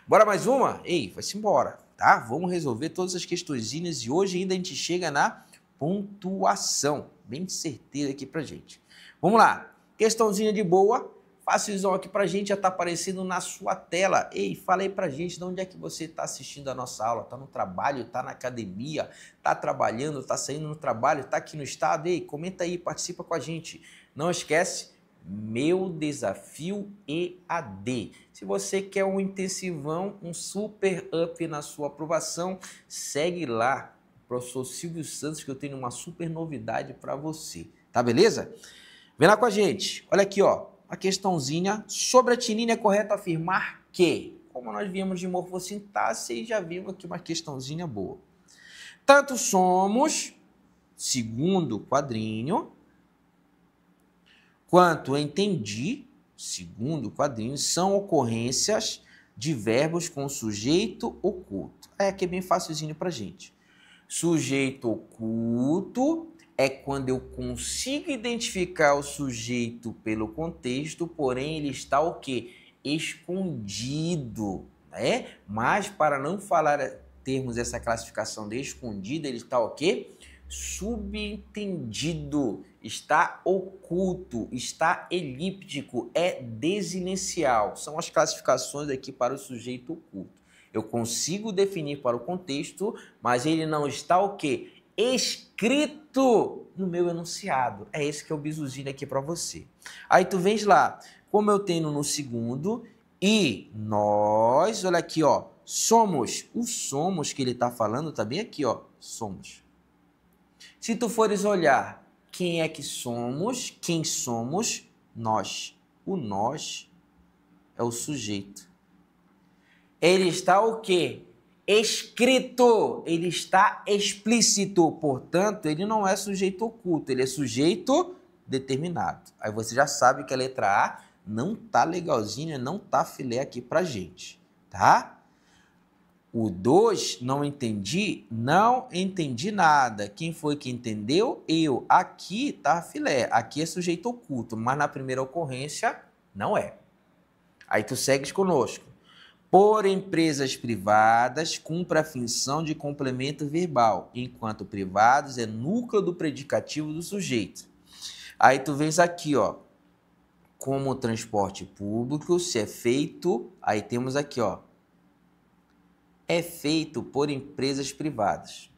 Bora mais uma? Ei, vai-se embora, tá? Vamos resolver todas as questõezinhas e hoje ainda a gente chega na pontuação. Bem certeira aqui pra gente. Vamos lá. Questãozinha de boa. Facilzão aqui pra gente, já tá aparecendo na sua tela. Ei, fala aí pra gente de onde é que você tá assistindo a nossa aula. Tá no trabalho, tá na academia, tá trabalhando, tá saindo no trabalho, tá aqui no estado? Ei, comenta aí, participa com a gente. Não esquece, Meu Desafio EAD. Se você quer um intensivão, um super up na sua aprovação, segue lá, professor Silvio Santos, que eu tenho uma super novidade para você. Tá beleza? Vem lá com a gente. Olha aqui, ó. A questãozinha sobre a tinina é correto afirmar que, como nós viemos de morfossintaxe, já vimos aqui uma questãozinha boa. Tanto somos, segundo quadrinho, quanto entendi, segundo quadrinho, são ocorrências de verbos com sujeito oculto. Aqui é bem facilzinho pra gente. Sujeito oculto é quando eu consigo identificar o sujeito pelo contexto, porém ele está o quê? Escondido, né? Mas para não falar, termos essa classificação de escondido, ele está o quê? subentendido, está oculto, está elíptico, é desinicial. São as classificações aqui para o sujeito oculto. Eu consigo definir para o contexto, mas ele não está o quê? Escrito no meu enunciado. É esse que é o bizuzinho aqui para você. Aí tu vens lá, como eu tenho no segundo, e nós, olha aqui, ó, somos. O somos que ele está falando tá bem aqui, ó, somos. Se tu fores olhar quem é que somos, quem somos, nós. O nós é o sujeito. Ele está o quê? Escrito, ele está explícito, portanto, ele não é sujeito oculto, ele é sujeito determinado. Aí você já sabe que a letra A não tá legalzinha, não tá filé aqui pra gente, tá? O 2, não entendi nada. Quem foi que entendeu? Eu. Aqui tá filé, aqui é sujeito oculto, mas na primeira ocorrência não é. Aí tu segues conosco. Por empresas privadas, cumpre a função de complemento verbal, enquanto privados é núcleo do predicativo do sujeito. Aí tu vês aqui, ó, como transporte público, se é feito, aí temos aqui, ó, é feito por empresas privadas.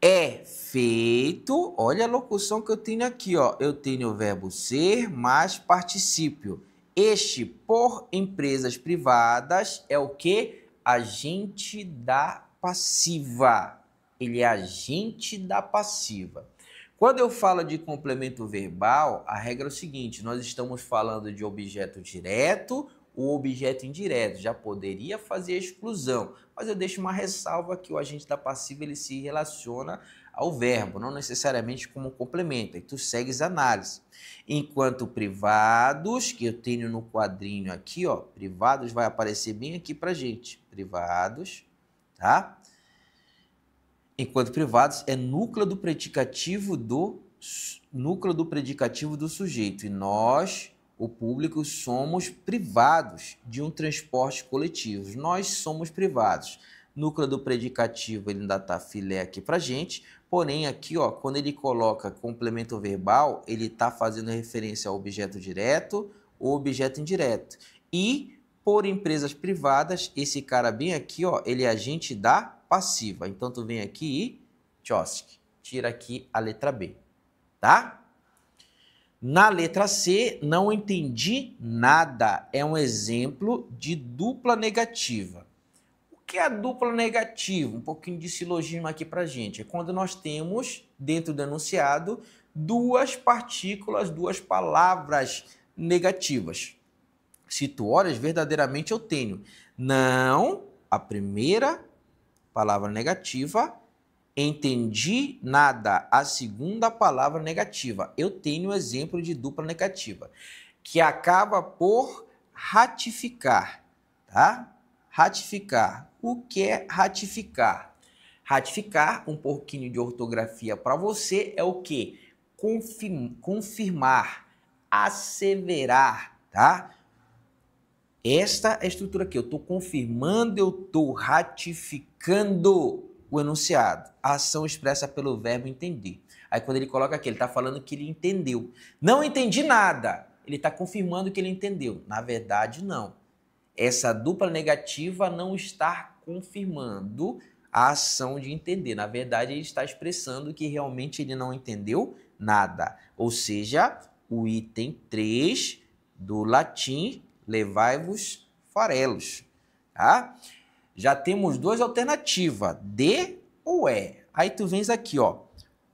É feito, olha a locução que eu tenho aqui, ó, eu tenho o verbo ser mais particípio. Este por empresas privadas é o que? Agente da passiva. Ele é agente da passiva. Quando eu falo de complemento verbal, a regra é o seguinte, nós estamos falando de objeto direto ou objeto indireto. Já poderia fazer a exclusão, mas eu deixo uma ressalva que o agente da passiva ele se relaciona ao verbo, não necessariamente como complemento. Aí tu segues a análise. Enquanto privados, que eu tenho no quadrinho aqui, ó, privados vai aparecer bem aqui pra gente. Privados, tá? Enquanto privados é núcleo do predicativo do sujeito. E nós, o público, somos privados de um transporte coletivo. Nós somos privados. Núcleo do predicativo, ele ainda tá filé aqui pra gente. Porém, aqui, ó, quando ele coloca complemento verbal, ele está fazendo referência ao objeto direto ou objeto indireto. E, por empresas privadas, esse cara bem aqui, ó, ele é agente da passiva. Então, tu vem aqui e tchosk, tira aqui a letra B, tá? Na letra C, não entendi nada. É um exemplo de dupla negativa. O que é a dupla negativa? Um pouquinho de silogismo aqui pra gente. É quando nós temos, dentro do enunciado, duas partículas, duas palavras negativas. Se tu olhas, verdadeiramente eu tenho não, a primeira palavra negativa, entendi nada, a segunda palavra negativa. Eu tenho um exemplo de dupla negativa, que acaba por ratificar, tá? Ratificar. O que é ratificar? Ratificar, um pouquinho de ortografia para você, é o que? Confirmar, asseverar, tá? Esta é a estrutura aqui. Eu estou confirmando, eu estou ratificando o enunciado. A ação expressa pelo verbo entender. Aí quando ele coloca aqui, ele está falando que ele entendeu. Não entendi nada. Ele está confirmando que ele entendeu. Na verdade, não. Essa dupla negativa não está confirmando a ação de entender. Na verdade, ele está expressando que realmente ele não entendeu nada. Ou seja, o item 3 do latim, levai-vos farelos, tá? Já temos duas alternativas, de ou é. Aí tu vens aqui, ó,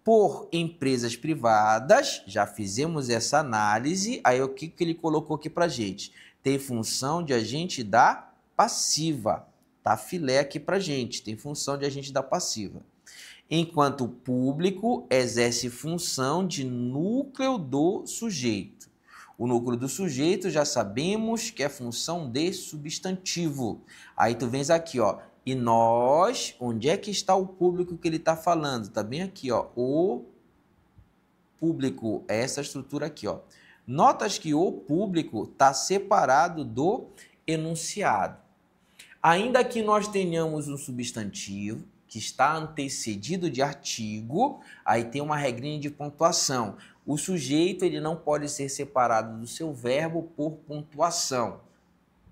por empresas privadas, já fizemos essa análise, aí o que ele colocou aqui pra gente? Tem função de agente da passiva, tá filé aqui pra gente, tem função de agente da passiva. Enquanto o público exerce função de núcleo do sujeito. O núcleo do sujeito já sabemos que é função de substantivo. Aí tu vens aqui, ó, e nós, onde é que está o público que ele está falando? Tá bem aqui, ó, o público, é essa estrutura aqui, ó. Notas que o público está separado do enunciado. Ainda que nós tenhamos um substantivo, que está antecedido de artigo, aí tem uma regrinha de pontuação. O sujeito ele não pode ser separado do seu verbo por pontuação.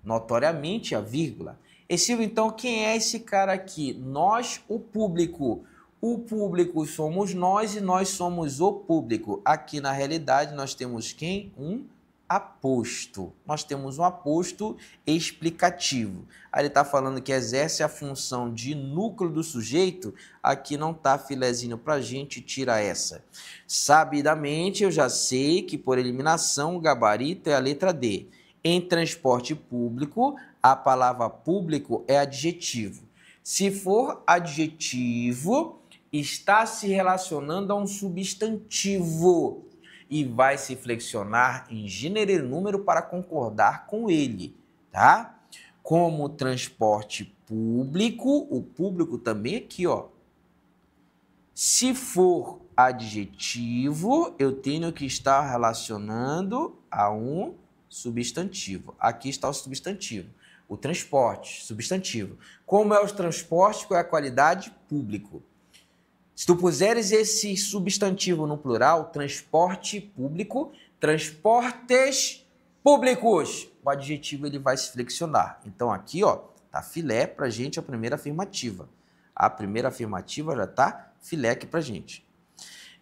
Notoriamente a vírgula. E Silvio, então, quem é esse cara aqui? Nós, o público. O público somos nós e nós somos o público. Aqui, na realidade, nós temos quem? Um aposto. Nós temos um aposto explicativo. Aí ele está falando que exerce a função de núcleo do sujeito. Aqui não está filezinho para a gente, tira essa. Sabidamente, eu já sei que, por eliminação, o gabarito é a letra D. Em transporte público, a palavra público é adjetivo. Se for adjetivo, está se relacionando a um substantivo e vai se flexionar em gênero e número para concordar com ele, tá? Como transporte público, o público também aqui, ó. Se for adjetivo, eu tenho que estar relacionando a um substantivo. Aqui está o substantivo. O transporte, substantivo. Como é o transporte? Qual é a qualidade? Público. Se tu puseres esse substantivo no plural, transporte público, transportes públicos, o adjetivo ele vai se flexionar. Então aqui, ó, tá filé pra gente a primeira afirmativa. A primeira afirmativa já tá filé aqui pra gente.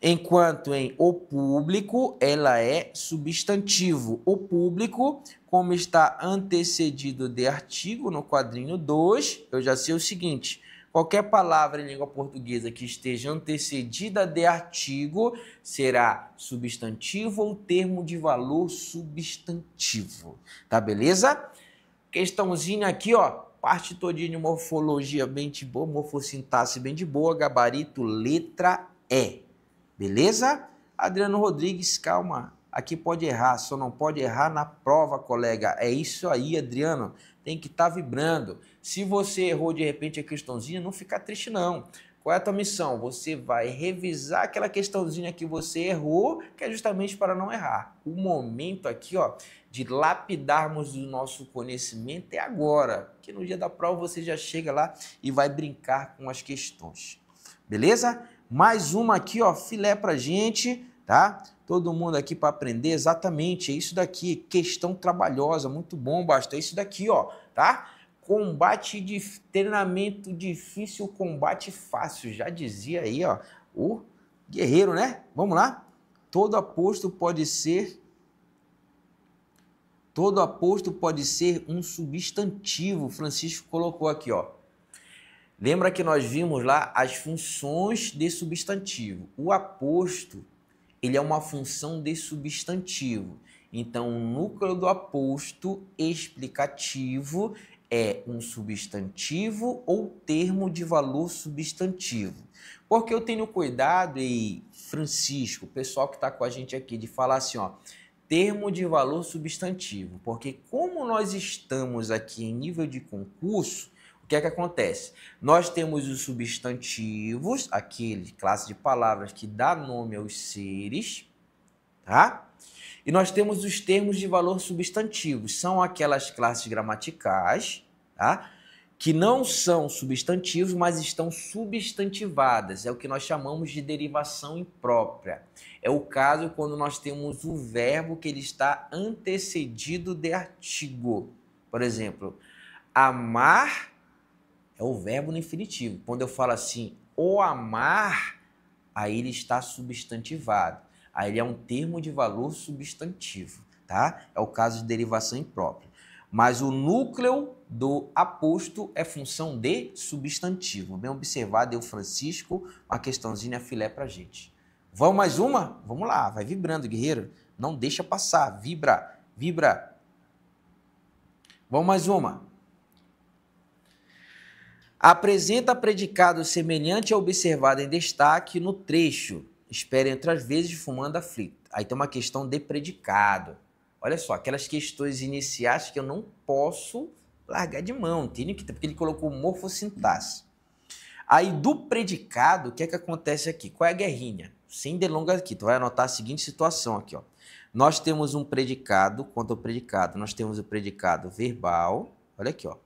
Enquanto em o público, ela é substantivo. O público, como está antecedido de artigo no quadrinho 2, eu já sei o seguinte: qualquer palavra em língua portuguesa que esteja antecedida de artigo será substantivo ou termo de valor substantivo. Tá, beleza? Questãozinha aqui, ó. Parte todinha de morfologia bem de boa, morfossintaxe bem de boa, gabarito letra E. Beleza? Adriano Rodrigues, calma. Aqui pode errar, só não pode errar na prova, colega. É isso aí, Adriano. Tem que estar vibrando. Se você errou de repente a questãozinha, não fica triste não. Qual é a tua missão? Você vai revisar aquela questãozinha que você errou, que é justamente para não errar. O momento aqui, ó, de lapidarmos o nosso conhecimento é agora, que no dia da prova você já chega lá e vai brincar com as questões. Beleza? Mais uma aqui, ó, filé pra gente, tá? Todo mundo aqui para aprender exatamente, é isso daqui, questão trabalhosa, muito bom, basta, é isso daqui, ó, tá? Combate de treinamento difícil, combate fácil, já dizia aí, ó, o guerreiro, né? Vamos lá? Todo aposto pode ser um substantivo, Francisco colocou aqui, ó. Lembra que nós vimos lá as funções de substantivo. O aposto, ele é uma função de substantivo. Então, o núcleo do aposto explicativo é um substantivo ou termo de valor substantivo. Porque eu tenho cuidado, e Francisco, o pessoal que está com a gente aqui, de falar assim, ó, termo de valor substantivo. Porque como nós estamos aqui em nível de concurso, o que é que acontece? Nós temos os substantivos, aquele classe de palavras que dá nome aos seres, tá? E nós temos os termos de valor substantivos, são aquelas classes gramaticais, tá? Que não são substantivos, mas estão substantivadas, é o que nós chamamos de derivação imprópria. É o caso quando nós temos o verbo que ele está antecedido de artigo. Por exemplo, amar é o verbo no infinitivo. Quando eu falo assim, o amar, aí ele está substantivado. Aí ele é um termo de valor substantivo, tá? É o caso de derivação imprópria. Mas o núcleo do aposto é função de substantivo. Bem observado, deu Francisco, uma questãozinha filé pra gente. Vamos mais uma? Vamos lá, vai vibrando, guerreiro. Não deixa passar, vibra, vibra. Vamos mais uma. Apresenta predicado semelhante ao observado em destaque no trecho. Espere outras vezes fumando aflito. Aí tem uma questão de predicado. Olha só, aquelas questões iniciais que eu não posso largar de mão. Tenho que ter, porque ele colocou morfossintaxe. Aí do predicado, o que é que acontece aqui? Qual é a guerrinha? Sem delongas aqui, tu vai anotar a seguinte situação aqui, ó. Nós temos um predicado, quanto ao predicado, nós temos o predicado verbal. Olha aqui, ó.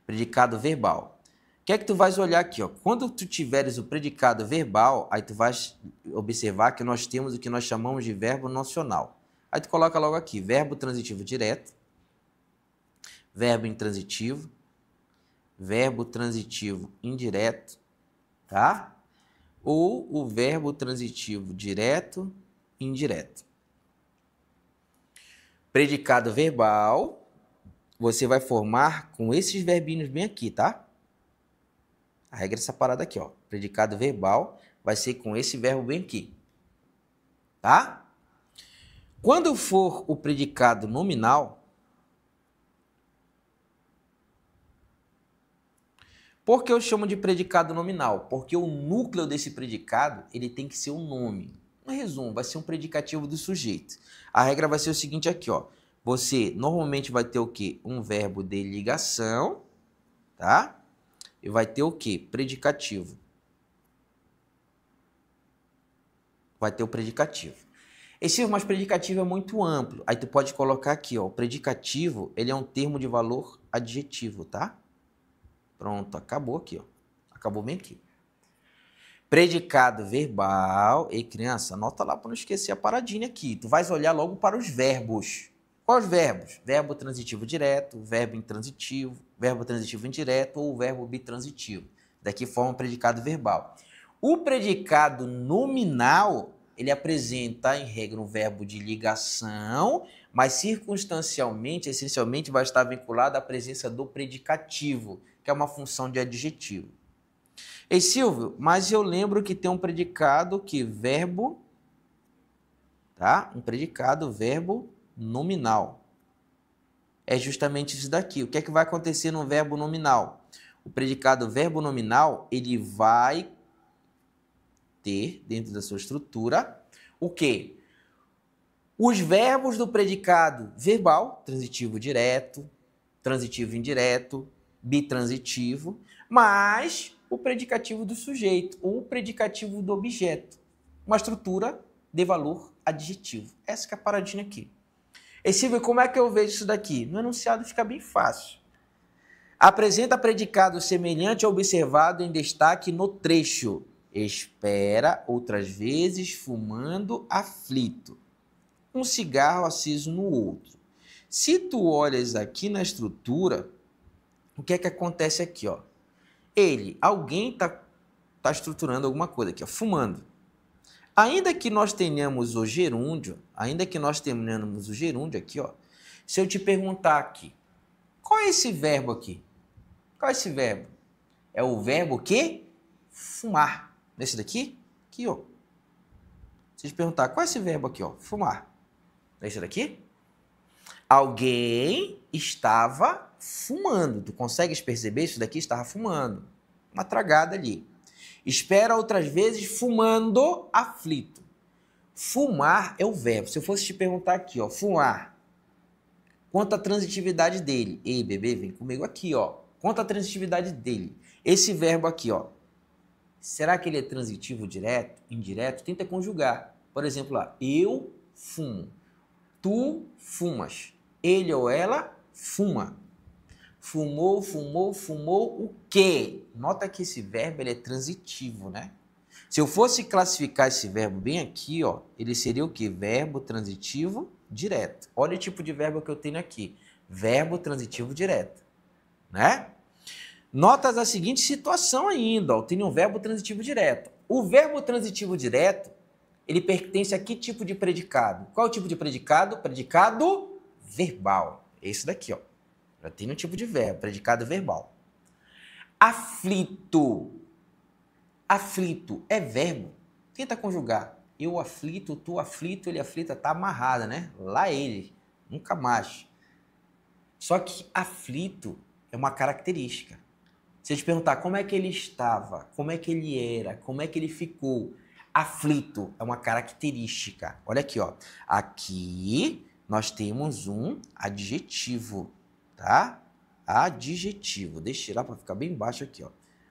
Predicado verbal. O que é que tu vais olhar aqui, ó? Quando tu tiveres o predicado verbal, aí tu vais observar que nós temos o que nós chamamos de verbo nocional. Aí tu coloca logo aqui, verbo transitivo direto, verbo intransitivo, verbo transitivo indireto, tá? Ou o verbo transitivo direto, indireto. Predicado verbal, você vai formar com esses verbinhos bem aqui, tá? A regra é essa parada aqui, ó. Predicado verbal vai ser com esse verbo bem aqui, tá? Quando for o predicado nominal, por que eu chamo de predicado nominal? Porque o núcleo desse predicado, ele tem que ser o nome. Um resumo, vai ser um predicativo do sujeito. A regra vai ser o seguinte aqui, ó. Você normalmente vai ter o quê? Um verbo de ligação, tá? E vai ter o quê? Predicativo. Vai ter o predicativo. Esse mas predicativo é muito amplo. Aí tu pode colocar aqui, ó. O predicativo, ele é um termo de valor adjetivo, tá? Pronto, acabou aqui, ó. Acabou bem aqui. Predicado verbal. Ei, criança, anota lá para não esquecer a paradinha aqui. Tu vais olhar logo para os verbos. Quais verbos? Verbo transitivo direto, verbo intransitivo, verbo transitivo indireto ou verbo bitransitivo. Daqui forma o predicado verbal. O predicado nominal, ele apresenta, em regra, um verbo de ligação, mas circunstancialmente, essencialmente, vai estar vinculado à presença do predicativo, que é uma função de adjetivo. Ei, Silvio, mas eu lembro que tem um predicado que verbo, tá? Um predicado verbo nominal. É justamente isso daqui. O que é que vai acontecer no verbo nominal? O predicado verbo nominal, ele vai ter, dentro da sua estrutura, o quê? Os verbos do predicado verbal, transitivo direto, transitivo indireto, bitransitivo, mais o predicativo do sujeito, ou o predicativo do objeto. Uma estrutura de valor adjetivo. Essa que é a paradinha aqui. E Silvio, como é que eu vejo isso daqui? No enunciado fica bem fácil. Apresenta predicado semelhante ao observado em destaque no trecho. Espera outras vezes fumando aflito. Um cigarro aceso no outro. Se tu olhas aqui na estrutura, o que é que acontece aqui, ó? Alguém tá estruturando alguma coisa aqui, ó, fumando. Ainda que nós tenhamos o gerúndio, aqui, ó, se eu te perguntar aqui, qual é esse verbo aqui? Qual é esse verbo? É o verbo que? Fumar. Nesse daqui? Aqui, ó. Se eu te perguntar, qual é esse verbo aqui, ó? Fumar. Nesse daqui? Alguém estava fumando. Tu consegues perceber? Isso daqui estava fumando. Uma tragada ali. Espera outras vezes fumando aflito. Fumar é o verbo. Se eu fosse te perguntar aqui, ó, fumar, quanto a transitividade dele? Ei, bebê, vem comigo aqui, ó. Quanto a transitividade dele? Esse verbo aqui, ó. Será que ele é transitivo direto, indireto? Tenta conjugar. Por exemplo, lá, eu fumo. Tu fumas. Ele ou ela fuma. Fumou, fumou, fumou o quê? Nota que esse verbo ele é transitivo, né? Se eu fosse classificar esse verbo bem aqui, ó, ele seria o quê? Verbo transitivo direto. Olha o tipo de verbo que eu tenho aqui. Verbo transitivo direto, né? Notas a seguinte situação ainda, ó, eu tenho um verbo transitivo direto. O verbo transitivo direto, ele pertence a que tipo de predicado? Qual é o tipo de predicado? Predicado verbal. Esse daqui, ó. Já tem um tipo de verbo, predicado verbal. Aflito. Aflito é verbo. Tenta conjugar. Eu aflito, tu aflito, ele aflita, tá amarrada, né? Lá ele, nunca mais. Só que aflito é uma característica. Se eu te perguntar como é que ele estava, como é que ele era, como é que ele ficou, aflito é uma característica. Olha aqui, ó. Aqui nós temos um adjetivo, tá? Adjetivo. Deixa eu tirar para ficar bem baixo aqui, ó.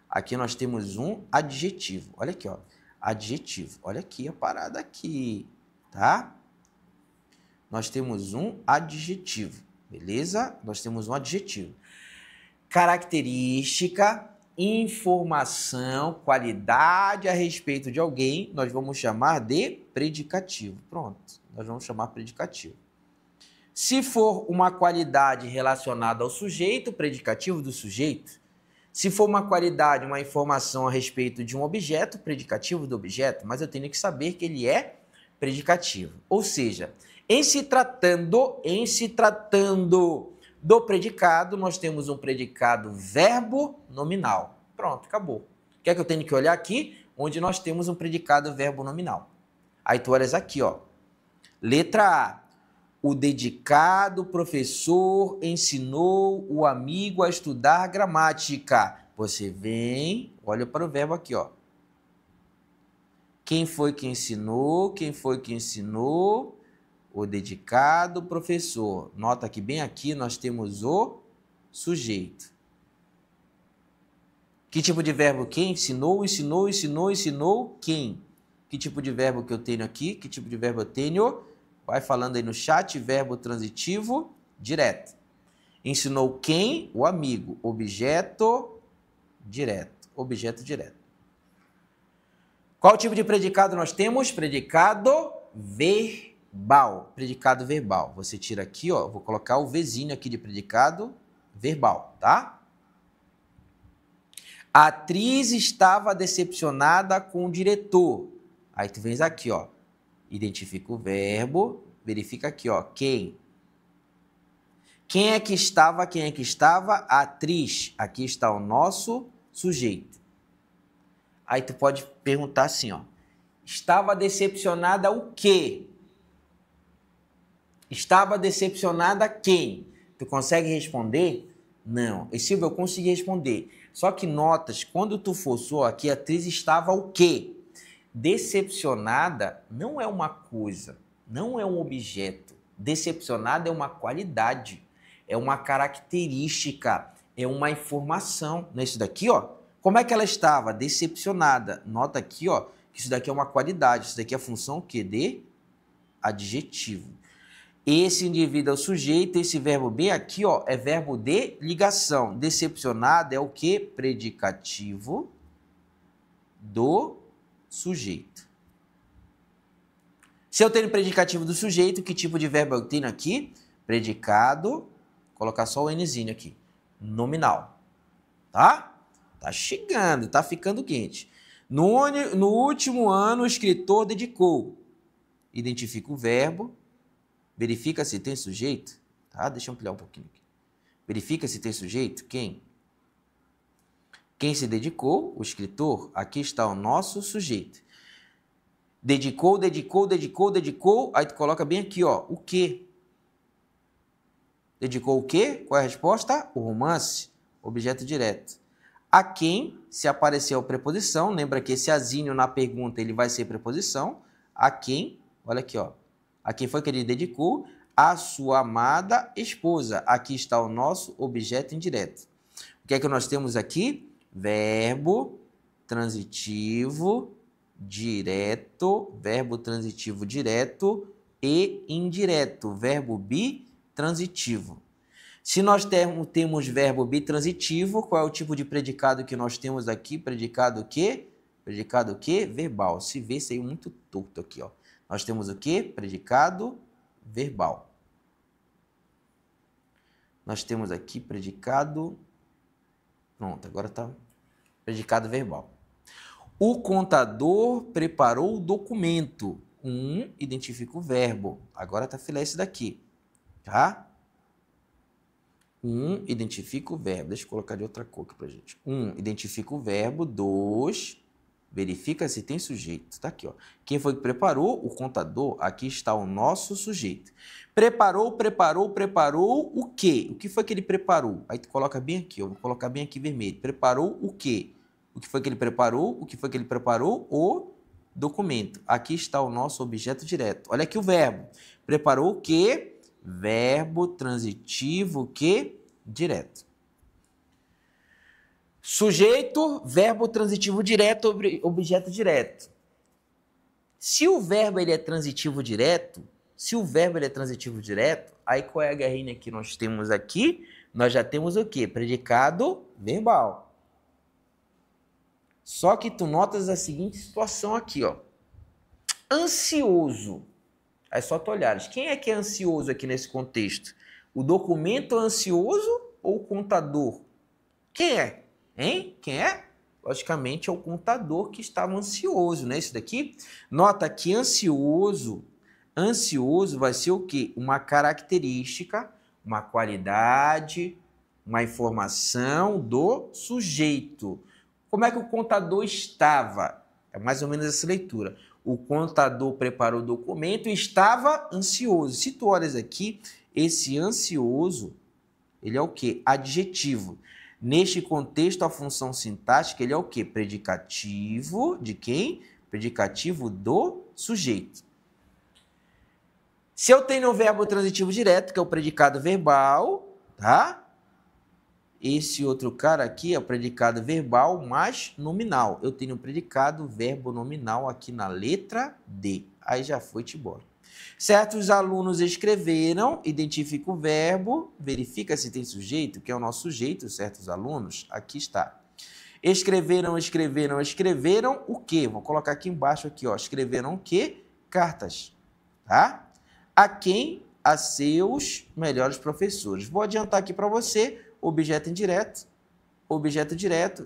Aqui nós temos um adjetivo. Olha aqui, ó. Adjetivo. Olha aqui a parada aqui, tá? Nós temos um adjetivo, beleza? Nós temos um adjetivo. característica, informação, qualidade a respeito de alguém, nós vamos chamar de predicativo. Pronto, nós vamos chamar predicativo. Se for uma qualidade relacionada ao sujeito, predicativo do sujeito. Se for uma qualidade, uma informação a respeito de um objeto, predicativo do objeto, mas eu tenho que saber que ele é predicativo. Ou seja, em se tratando do predicado, nós temos um predicado verbo nominal. Pronto, acabou. O que é que eu tenho que olhar aqui? Onde nós temos um predicado verbo nominal. Aí tu olhas aqui, ó. Letra A. O dedicado professor ensinou o amigo a estudar gramática. Você vem, olha para o verbo aqui, ó. Quem foi que ensinou? Quem foi que ensinou? O dedicado professor. Nota que bem aqui nós temos o sujeito. Que tipo de verbo quem? Ensinou, ensinou, ensinou, ensinou quem? Que tipo de verbo que eu tenho aqui? Que tipo de verbo eu tenho? Vai falando aí no chat, verbo transitivo direto. Ensinou quem? O amigo. Objeto direto. Objeto direto. Qual tipo de predicado nós temos? Predicado verbal. Predicado verbal. Você tira aqui, ó. Vou colocar o Vzinho aqui de predicado verbal, tá? A atriz estava decepcionada com o diretor. Aí tu vens aqui, ó. Identifica o verbo, verifica aqui, ó, quem. Quem é que estava? A atriz. Aqui está o nosso sujeito. Aí tu pode perguntar assim, ó. Estava decepcionada o quê? Estava decepcionada quem? Tu consegue responder? Não. E Silvio, eu consegui responder. Só que notas, quando tu forçou aqui, a atriz estava o quê? Decepcionada não é uma coisa, não é um objeto. Decepcionada é uma qualidade, é uma característica, é uma informação. Não é isso daqui, ó? Como é que ela estava? Decepcionada. Nota aqui, ó, que isso daqui é uma qualidade. Isso daqui é a função que de adjetivo. Esse indivíduo é o sujeito, esse verbo bem aqui, ó, é verbo de ligação. Decepcionada é o que? Predicativo do sujeito. Se eu tenho predicativo do sujeito, que tipo de verbo eu tenho aqui? Predicado, colocar só o Nzinho aqui, nominal, tá? Tá chegando, tá ficando quente. No último ano, o escritor dedicou. Identifica o verbo, verifica se tem sujeito, tá? Deixa eu ampliar um pouquinho aqui. Verifica se tem sujeito, quem? Quem se dedicou? O escritor. Aqui está o nosso sujeito. Dedicou, dedicou, dedicou, dedicou. Aí tu coloca bem aqui, ó, o quê? Dedicou o quê? Qual é a resposta? O romance. Objeto direto. A quem, se aparecer a preposição, lembra que esse azinho na pergunta ele vai ser preposição. A quem, olha aqui, ó. A quem foi que ele dedicou? A sua amada esposa. Aqui está o nosso objeto indireto. O que é que nós temos aqui? Verbo transitivo direto e indireto, verbo bitransitivo. Se nós temos verbo bitransitivo, qual é o tipo de predicado que nós temos aqui? Predicado o quê? Predicado o quê? Verbal. Se vê, saiu muito torto aqui, ó. Nós temos o quê? Predicado verbal. Nós temos aqui predicado... Pronto, agora tá predicado verbal. O contador preparou o documento. Identifica o verbo. Agora tá filé esse daqui, tá? Identifica o verbo. Deixa eu colocar de outra cor aqui pra gente. Identifica o verbo. 2, verifica se tem sujeito. Tá aqui, ó. Quem foi que preparou? O contador. Aqui está o nosso sujeito. Preparou o quê? O que foi que ele preparou? Aí tu coloca bem aqui, eu vou colocar bem aqui vermelho. Preparou o quê? O que foi que ele preparou? O que foi que ele preparou? O documento. Aqui está o nosso objeto direto. Olha aqui o verbo. Preparou o quê? Verbo transitivo, o quê? Direto. Sujeito, verbo transitivo direto, objeto direto. Se o verbo ele é transitivo direto, aí qual é a guerrinha que nós temos aqui? nós já temos o quê? Predicado verbal. Só que tu notas a seguinte situação aqui, ó. Ansioso. Aí só tu olhares. Quem é que é ansioso aqui nesse contexto? O documento é ansioso ou o contador? Quem é? Hein? Quem é? Logicamente é o contador que estava ansioso, né? Esse daqui. Nota que ansioso vai ser o quê? Uma característica, uma qualidade, uma informação do sujeito. Como é que o contador estava? É mais ou menos essa leitura. O contador preparou o documento e estava ansioso. Se tu olhas aqui, esse ansioso, ele é o quê? Adjetivo. Neste contexto, a função sintática, ele é o quê? Predicativo de quem? Predicativo do sujeito. Se eu tenho um verbo transitivo direto, que é o predicado verbal, tá? Esse outro cara aqui é o predicado verbal mais nominal. Eu tenho um predicado verbo nominal aqui na letra D. Aí já foi-te embora. Certos alunos escreveram, identifica o verbo, verifica se tem sujeito, que é o nosso sujeito, certos alunos, aqui está. Escreveram o quê? Vou colocar aqui embaixo, aqui, ó. Escreveram o quê? Cartas, tá? A quem? A seus melhores professores. Vou adiantar aqui para você, objeto direto,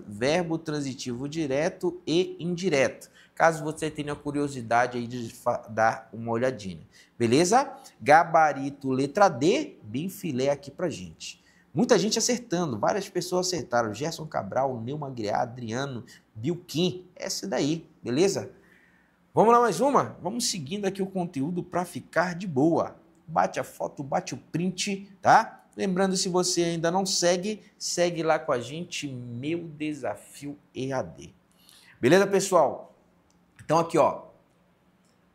verbo transitivo direto e indireto. Caso você tenha curiosidade aí de dar uma olhadinha. Beleza? Gabarito, letra D, bem filé aqui pra gente. Muita gente acertando, várias pessoas acertaram. Gerson Cabral, Neuma Guiar, Adriano, Bilquim, essa daí, beleza? Vamos lá mais uma? Vamos seguindo aqui o conteúdo para ficar de boa. Bate a foto, bate o print, tá? Lembrando, se você ainda não segue, segue lá com a gente, Meu Desafio EAD. Beleza, pessoal? Então aqui, ó,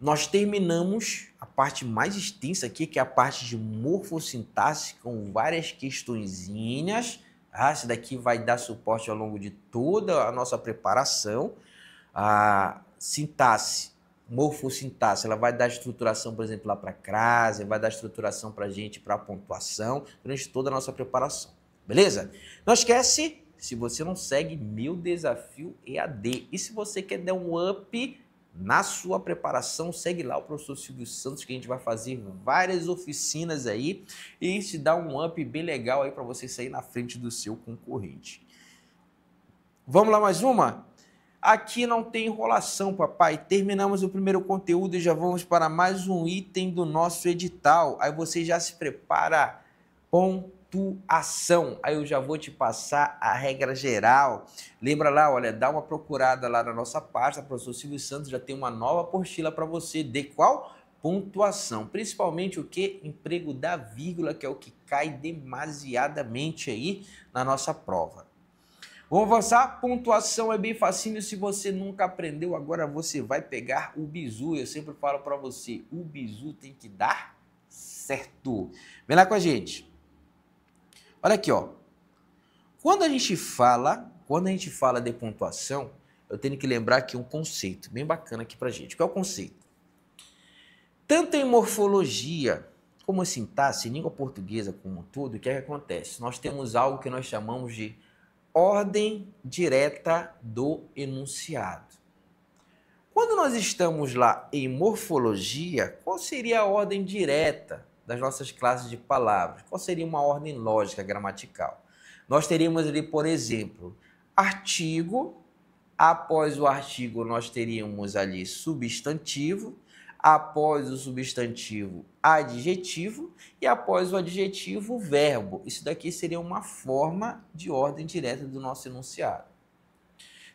nós terminamos a parte mais extensa aqui, que é a parte de morfossintaxe, com várias questõezinhas. Essa daqui vai dar suporte ao longo de toda a nossa preparação. A sintaxe, morfossintaxe, ela vai dar estruturação, por exemplo, lá para a crase, vai dar estruturação para a gente, para a pontuação, durante toda a nossa preparação. Beleza? Não esquece, se você não segue, Meu Desafio EAD. E se você quer dar um up na sua preparação, segue lá o professor Silvio Santos, que a gente vai fazer várias oficinas aí e te dá um up bem legal aí para você sair na frente do seu concorrente. Vamos lá mais uma? Aqui não tem enrolação, papai. Terminamos o primeiro conteúdo e já vamos para mais um item do nosso edital. Aí você já se prepara. Pontuação. Aí eu já vou te passar a regra geral. Lembra lá, olha, dá uma procurada lá na nossa pasta. O professor Silvio Santos já tem uma nova apostila para você. De qual? Pontuação. Principalmente o que? Emprego da vírgula, que é o que cai demasiadamente aí na nossa prova. Vamos avançar? Pontuação é bem facinho. Se você nunca aprendeu, agora você vai pegar o bizu. Eu sempre falo para você, o bizu tem que dar certo. Vem lá com a gente. Olha aqui, ó. Quando a gente fala de pontuação, eu tenho que lembrar aqui um conceito bem bacana aqui pra gente. Qual é o conceito? Tanto em morfologia como em sintaxe, em língua portuguesa como um todo, o que é que acontece? Nós temos algo que nós chamamos de ordem direta do enunciado. Quando nós estamos lá em morfologia, qual seria a ordem direta das nossas classes de palavras? Qual seria uma ordem lógica gramatical? Nós teríamos ali, por exemplo, artigo. Após o artigo, nós teríamos ali substantivo. Após o substantivo, adjetivo. E após o adjetivo, verbo. Isso daqui seria uma forma de ordem direta do nosso enunciado.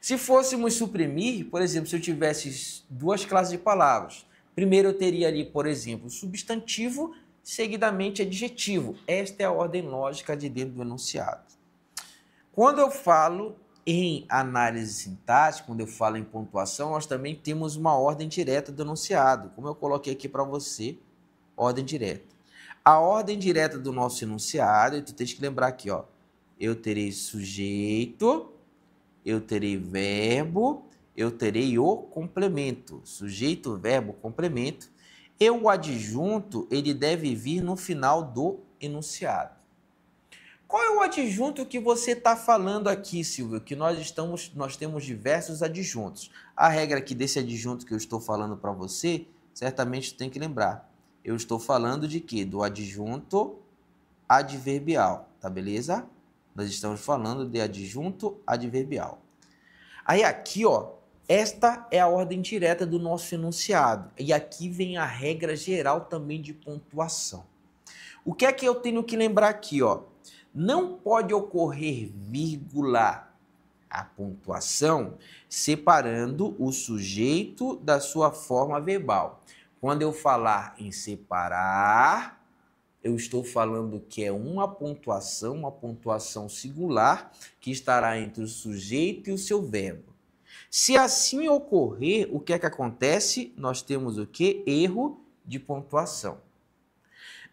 Se fôssemos suprimir, por exemplo, se eu tivesse duas classes de palavras, primeiro eu teria ali, por exemplo, substantivo, seguidamente adjetivo. Esta é a ordem lógica de dentro do enunciado. Quando eu falo em análise sintática, quando eu falo em pontuação, nós também temos uma ordem direta do enunciado, como eu coloquei aqui para você, ordem direta. A ordem direta do nosso enunciado, e tu tens que lembrar aqui, ó, eu terei sujeito, eu terei verbo, eu terei o complemento. Sujeito, verbo, complemento. E o adjunto, ele deve vir no final do enunciado. Qual é o adjunto que você está falando aqui, Silvio? Que nós temos diversos adjuntos. A regra aqui desse adjunto que eu estou falando para você, certamente tem que lembrar. Eu estou falando de quê? Do adjunto adverbial, tá beleza? Nós estamos falando de adjunto adverbial. Aí aqui, ó, esta é a ordem direta do nosso enunciado. E aqui vem a regra geral também de pontuação. O que é que eu tenho que lembrar aqui, ó? Não pode ocorrer vírgula a pontuação separando o sujeito da sua forma verbal. Quando eu falar em separar, eu estou falando que é uma pontuação singular que estará entre o sujeito e o seu verbo. Se assim ocorrer, o que é que acontece? Nós temos o quê? Erro de pontuação.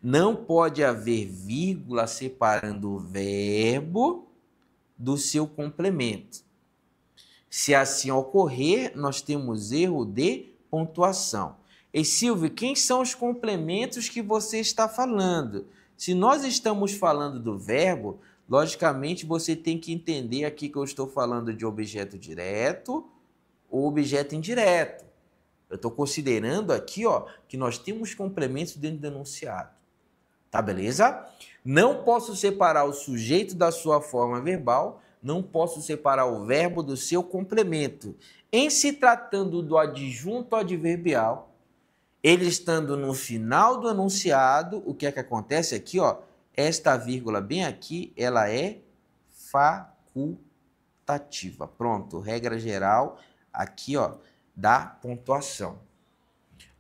Não pode haver vírgula separando o verbo do seu complemento. Se assim ocorrer, nós temos erro de pontuação. E Silvio, quem são os complementos que você está falando? Se nós estamos falando do verbo, logicamente você tem que entender aqui que eu estou falando de objeto direto ou objeto indireto. Eu estou considerando aqui, ó, que nós temos complementos dentro do enunciado. Tá, beleza? Não posso separar o sujeito da sua forma verbal, não posso separar o verbo do seu complemento. Em se tratando do adjunto adverbial, ele estando no final do enunciado, o que é que acontece aqui, ó? Esta vírgula bem aqui, ela é facultativa. Pronto, regra geral aqui, ó, da pontuação.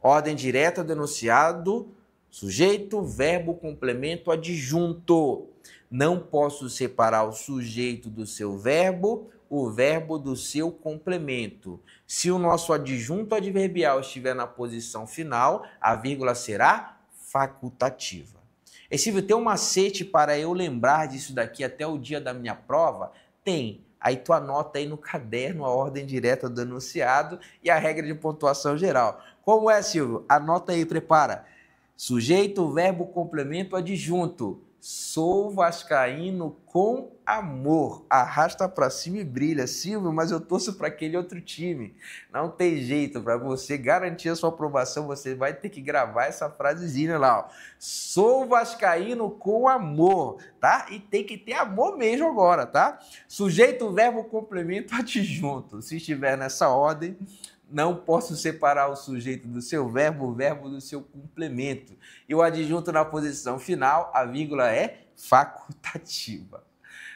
Ordem direta do enunciado, sujeito, verbo, complemento, adjunto. Não posso separar o sujeito do seu verbo, o verbo do seu complemento. Se o nosso adjunto adverbial estiver na posição final, a vírgula será facultativa. E Silvio, tem um macete para eu lembrar disso daqui até o dia da minha prova? Tem. Aí tu anota aí no caderno a ordem direta do enunciado e a regra de pontuação geral. Como é, Silvio? Anota aí, prepara. Sujeito, verbo, complemento, adjunto. Sou vascaíno com amor. Arrasta pra cima e brilha. Silvio, mas eu torço para aquele outro time. Não tem jeito. Para você garantir a sua aprovação, você vai ter que gravar essa frasezinha lá, ó. Sou vascaíno com amor, tá? E tem que ter amor mesmo agora, tá? Sujeito, verbo, complemento, adjunto. Se estiver nessa ordem, não posso separar o sujeito do seu verbo, o verbo do seu complemento. E o adjunto na posição final, a vírgula é facultativa.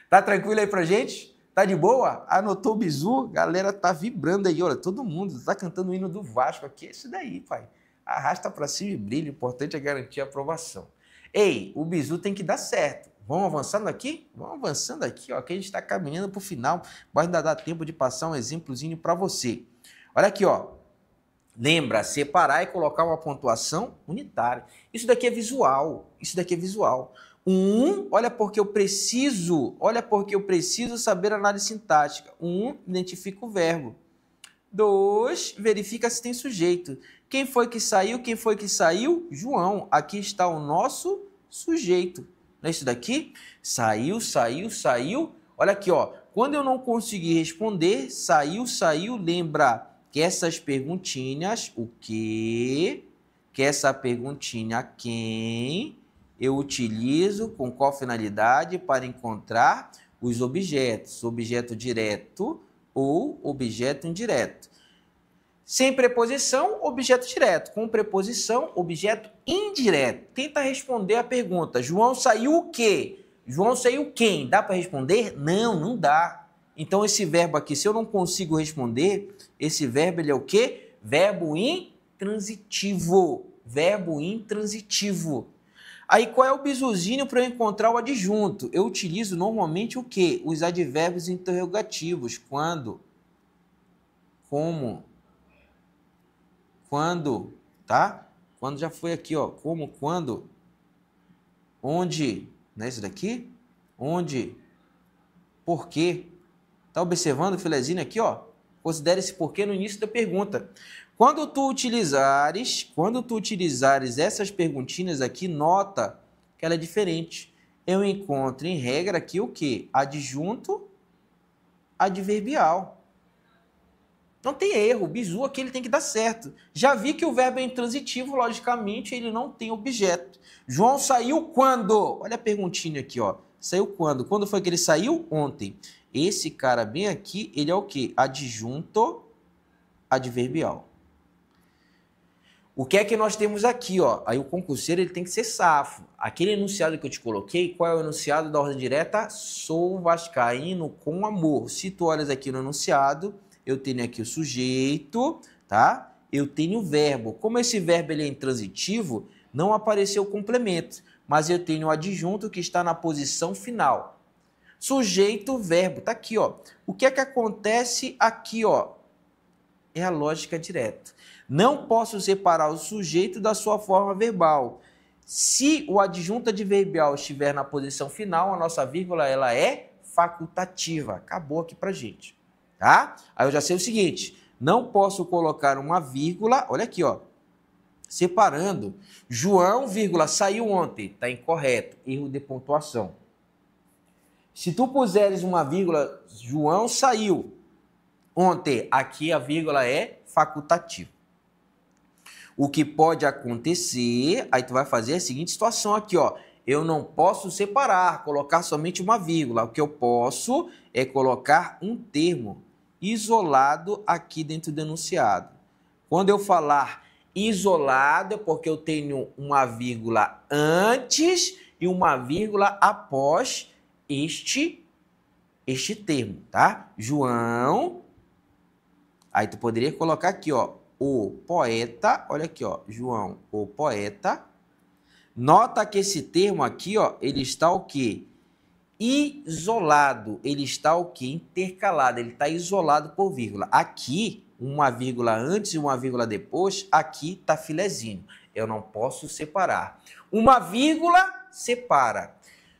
Tá tranquilo aí pra gente? Tá de boa? Anotou o bizu? Galera tá vibrando aí, olha, todo mundo tá cantando o hino do Vasco aqui. É isso daí, pai. Arrasta pra cima e brilha, o importante é garantir a aprovação. Ei, o bizu tem que dar certo. Vamos avançando aqui? Vamos avançando aqui, ó, que a gente tá caminhando pro final, mas ainda dá tempo de passar um exemplozinho para você. Olha aqui, ó. Lembra, separar e colocar uma pontuação unitária. Isso daqui é visual. Isso daqui é visual. Olha porque eu preciso saber análise sintática. Identifica o verbo. 2, verifica se tem sujeito. Quem foi que saiu? Quem foi que saiu? João. Aqui está o nosso sujeito. Não é isso daqui? Saiu, saiu, saiu. Olha aqui, ó. Quando eu não conseguir responder, saiu, saiu, lembra que essas perguntinhas, o que essa perguntinha quem, eu utilizo com qual finalidade para encontrar os objetos, objeto direto ou objeto indireto. Sem preposição, objeto direto. Com preposição, objeto indireto. Tenta responder a pergunta. João saiu o quê? João saiu quem? Dá para responder? Não, não dá. Então, esse verbo aqui, se eu não consigo responder, esse verbo ele é o quê? Verbo intransitivo. Verbo intransitivo. Aí, qual é o bizuzinho para eu encontrar o adjunto? Eu utilizo normalmente o quê? Os advérbios interrogativos. Quando? Como? Quando? Tá? Quando já foi aqui, ó. Como? Quando? Onde? Não é isso daqui? Onde? Por quê? Tá observando o filezinho aqui, ó? Considere esse porquê no início da pergunta. Quando tu utilizares essas perguntinhas aqui, nota que ela é diferente. eu encontro em regra aqui o quê? Adjunto adverbial. Não tem erro, o bizu aqui ele tem que dar certo. Já vi que o verbo é intransitivo, logicamente ele não tem objeto. João saiu quando? Olha a perguntinha aqui, ó. Saiu quando? Quando foi que ele saiu? Ontem. Esse cara bem aqui, ele é o quê? Adjunto adverbial. O que é que nós temos aqui, ó? Aí o concurseiro ele tem que ser safo. Aquele enunciado que eu te coloquei, qual é o enunciado da ordem direta? Sou vascaíno com amor. Se tu olhas aqui no enunciado, eu tenho aqui o sujeito, tá? Eu tenho o verbo. Como esse verbo ele é intransitivo, não apareceu o complemento, mas eu tenho o adjunto que está na posição final. Sujeito, verbo, tá aqui, ó. O que é que acontece aqui, ó? É a lógica direta. Não posso separar o sujeito da sua forma verbal. Se o adjunto adverbial estiver na posição final, a nossa vírgula ela é facultativa. Acabou aqui pra gente, tá? Aí eu já sei o seguinte, não posso colocar uma vírgula, olha aqui, ó, separando João, vírgula, saiu ontem, tá incorreto, erro de pontuação. Se tu puseres uma vírgula, João saiu ontem, aqui a vírgula é facultativa. O que pode acontecer, aí tu vai fazer a seguinte situação aqui, ó. Eu não posso separar, colocar somente uma vírgula. O que eu posso é colocar um termo isolado aqui dentro do enunciado. Quando eu falar isolado, é porque eu tenho uma vírgula antes e uma vírgula após este termo, tá? João, aí tu poderia colocar aqui, ó, o poeta, olha aqui, ó, João, o poeta. Nota que esse termo aqui, ó, ele está o quê? Isolado, ele está o quê? Intercalado, ele está isolado por vírgula. Aqui, uma vírgula antes e uma vírgula depois, aqui está filezinho. Eu não posso separar. Uma vírgula separa.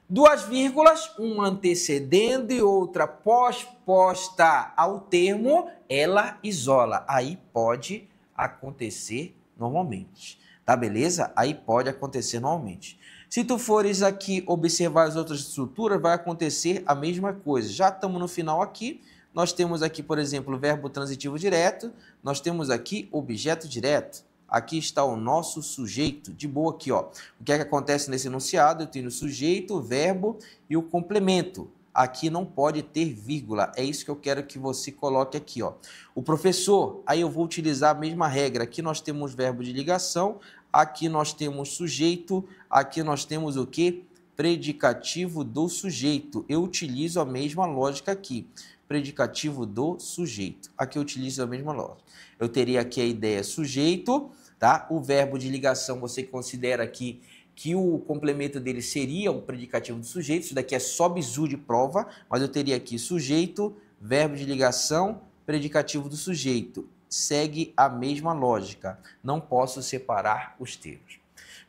Duas vírgulas, uma antecedendo e outra pós-posta ao termo, ela isola. Aí pode acontecer normalmente, tá beleza? Aí pode acontecer normalmente. Se tu fores aqui observar as outras estruturas, vai acontecer a mesma coisa. Já estamos no final aqui, nós temos aqui, por exemplo, o verbo transitivo direto, nós temos aqui objeto direto. Aqui está o nosso sujeito, de boa aqui, ó. O que é que acontece nesse enunciado? Eu tenho o sujeito, o verbo e o complemento. Aqui não pode ter vírgula, é isso que eu quero que você coloque aqui, ó. O professor, aí eu vou utilizar a mesma regra. Aqui nós temos verbo de ligação, aqui nós temos sujeito, aqui nós temos o quê? Predicativo do sujeito. Eu utilizo a mesma lógica aqui. Predicativo do sujeito. Aqui eu utilizo a mesma lógica. Eu teria aqui a ideia sujeito, tá? O verbo de ligação você considera aqui que o complemento dele seria o predicativo do sujeito. Isso daqui é só bizu de prova, mas eu teria aqui sujeito, verbo de ligação, predicativo do sujeito. Segue a mesma lógica. Não posso separar os termos.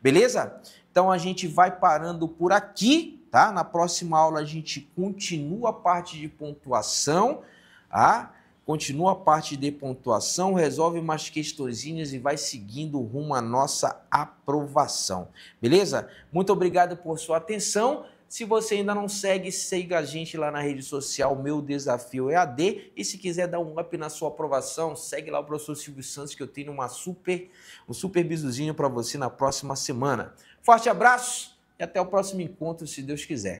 Beleza? Então a gente vai parando por aqui, tá? Na próxima aula a gente continua a parte de pontuação, tá? Continua a parte de pontuação, resolve umas questõezinhas e vai seguindo rumo à nossa aprovação. Beleza? Muito obrigado por sua atenção. Se você ainda não segue, siga a gente lá na rede social Meu Desafio EAD. E se quiser dar um up na sua aprovação, segue lá o professor Silvio Santos, que eu tenho um super bizuzinho para você na próxima semana. Forte abraço e até o próximo encontro, se Deus quiser.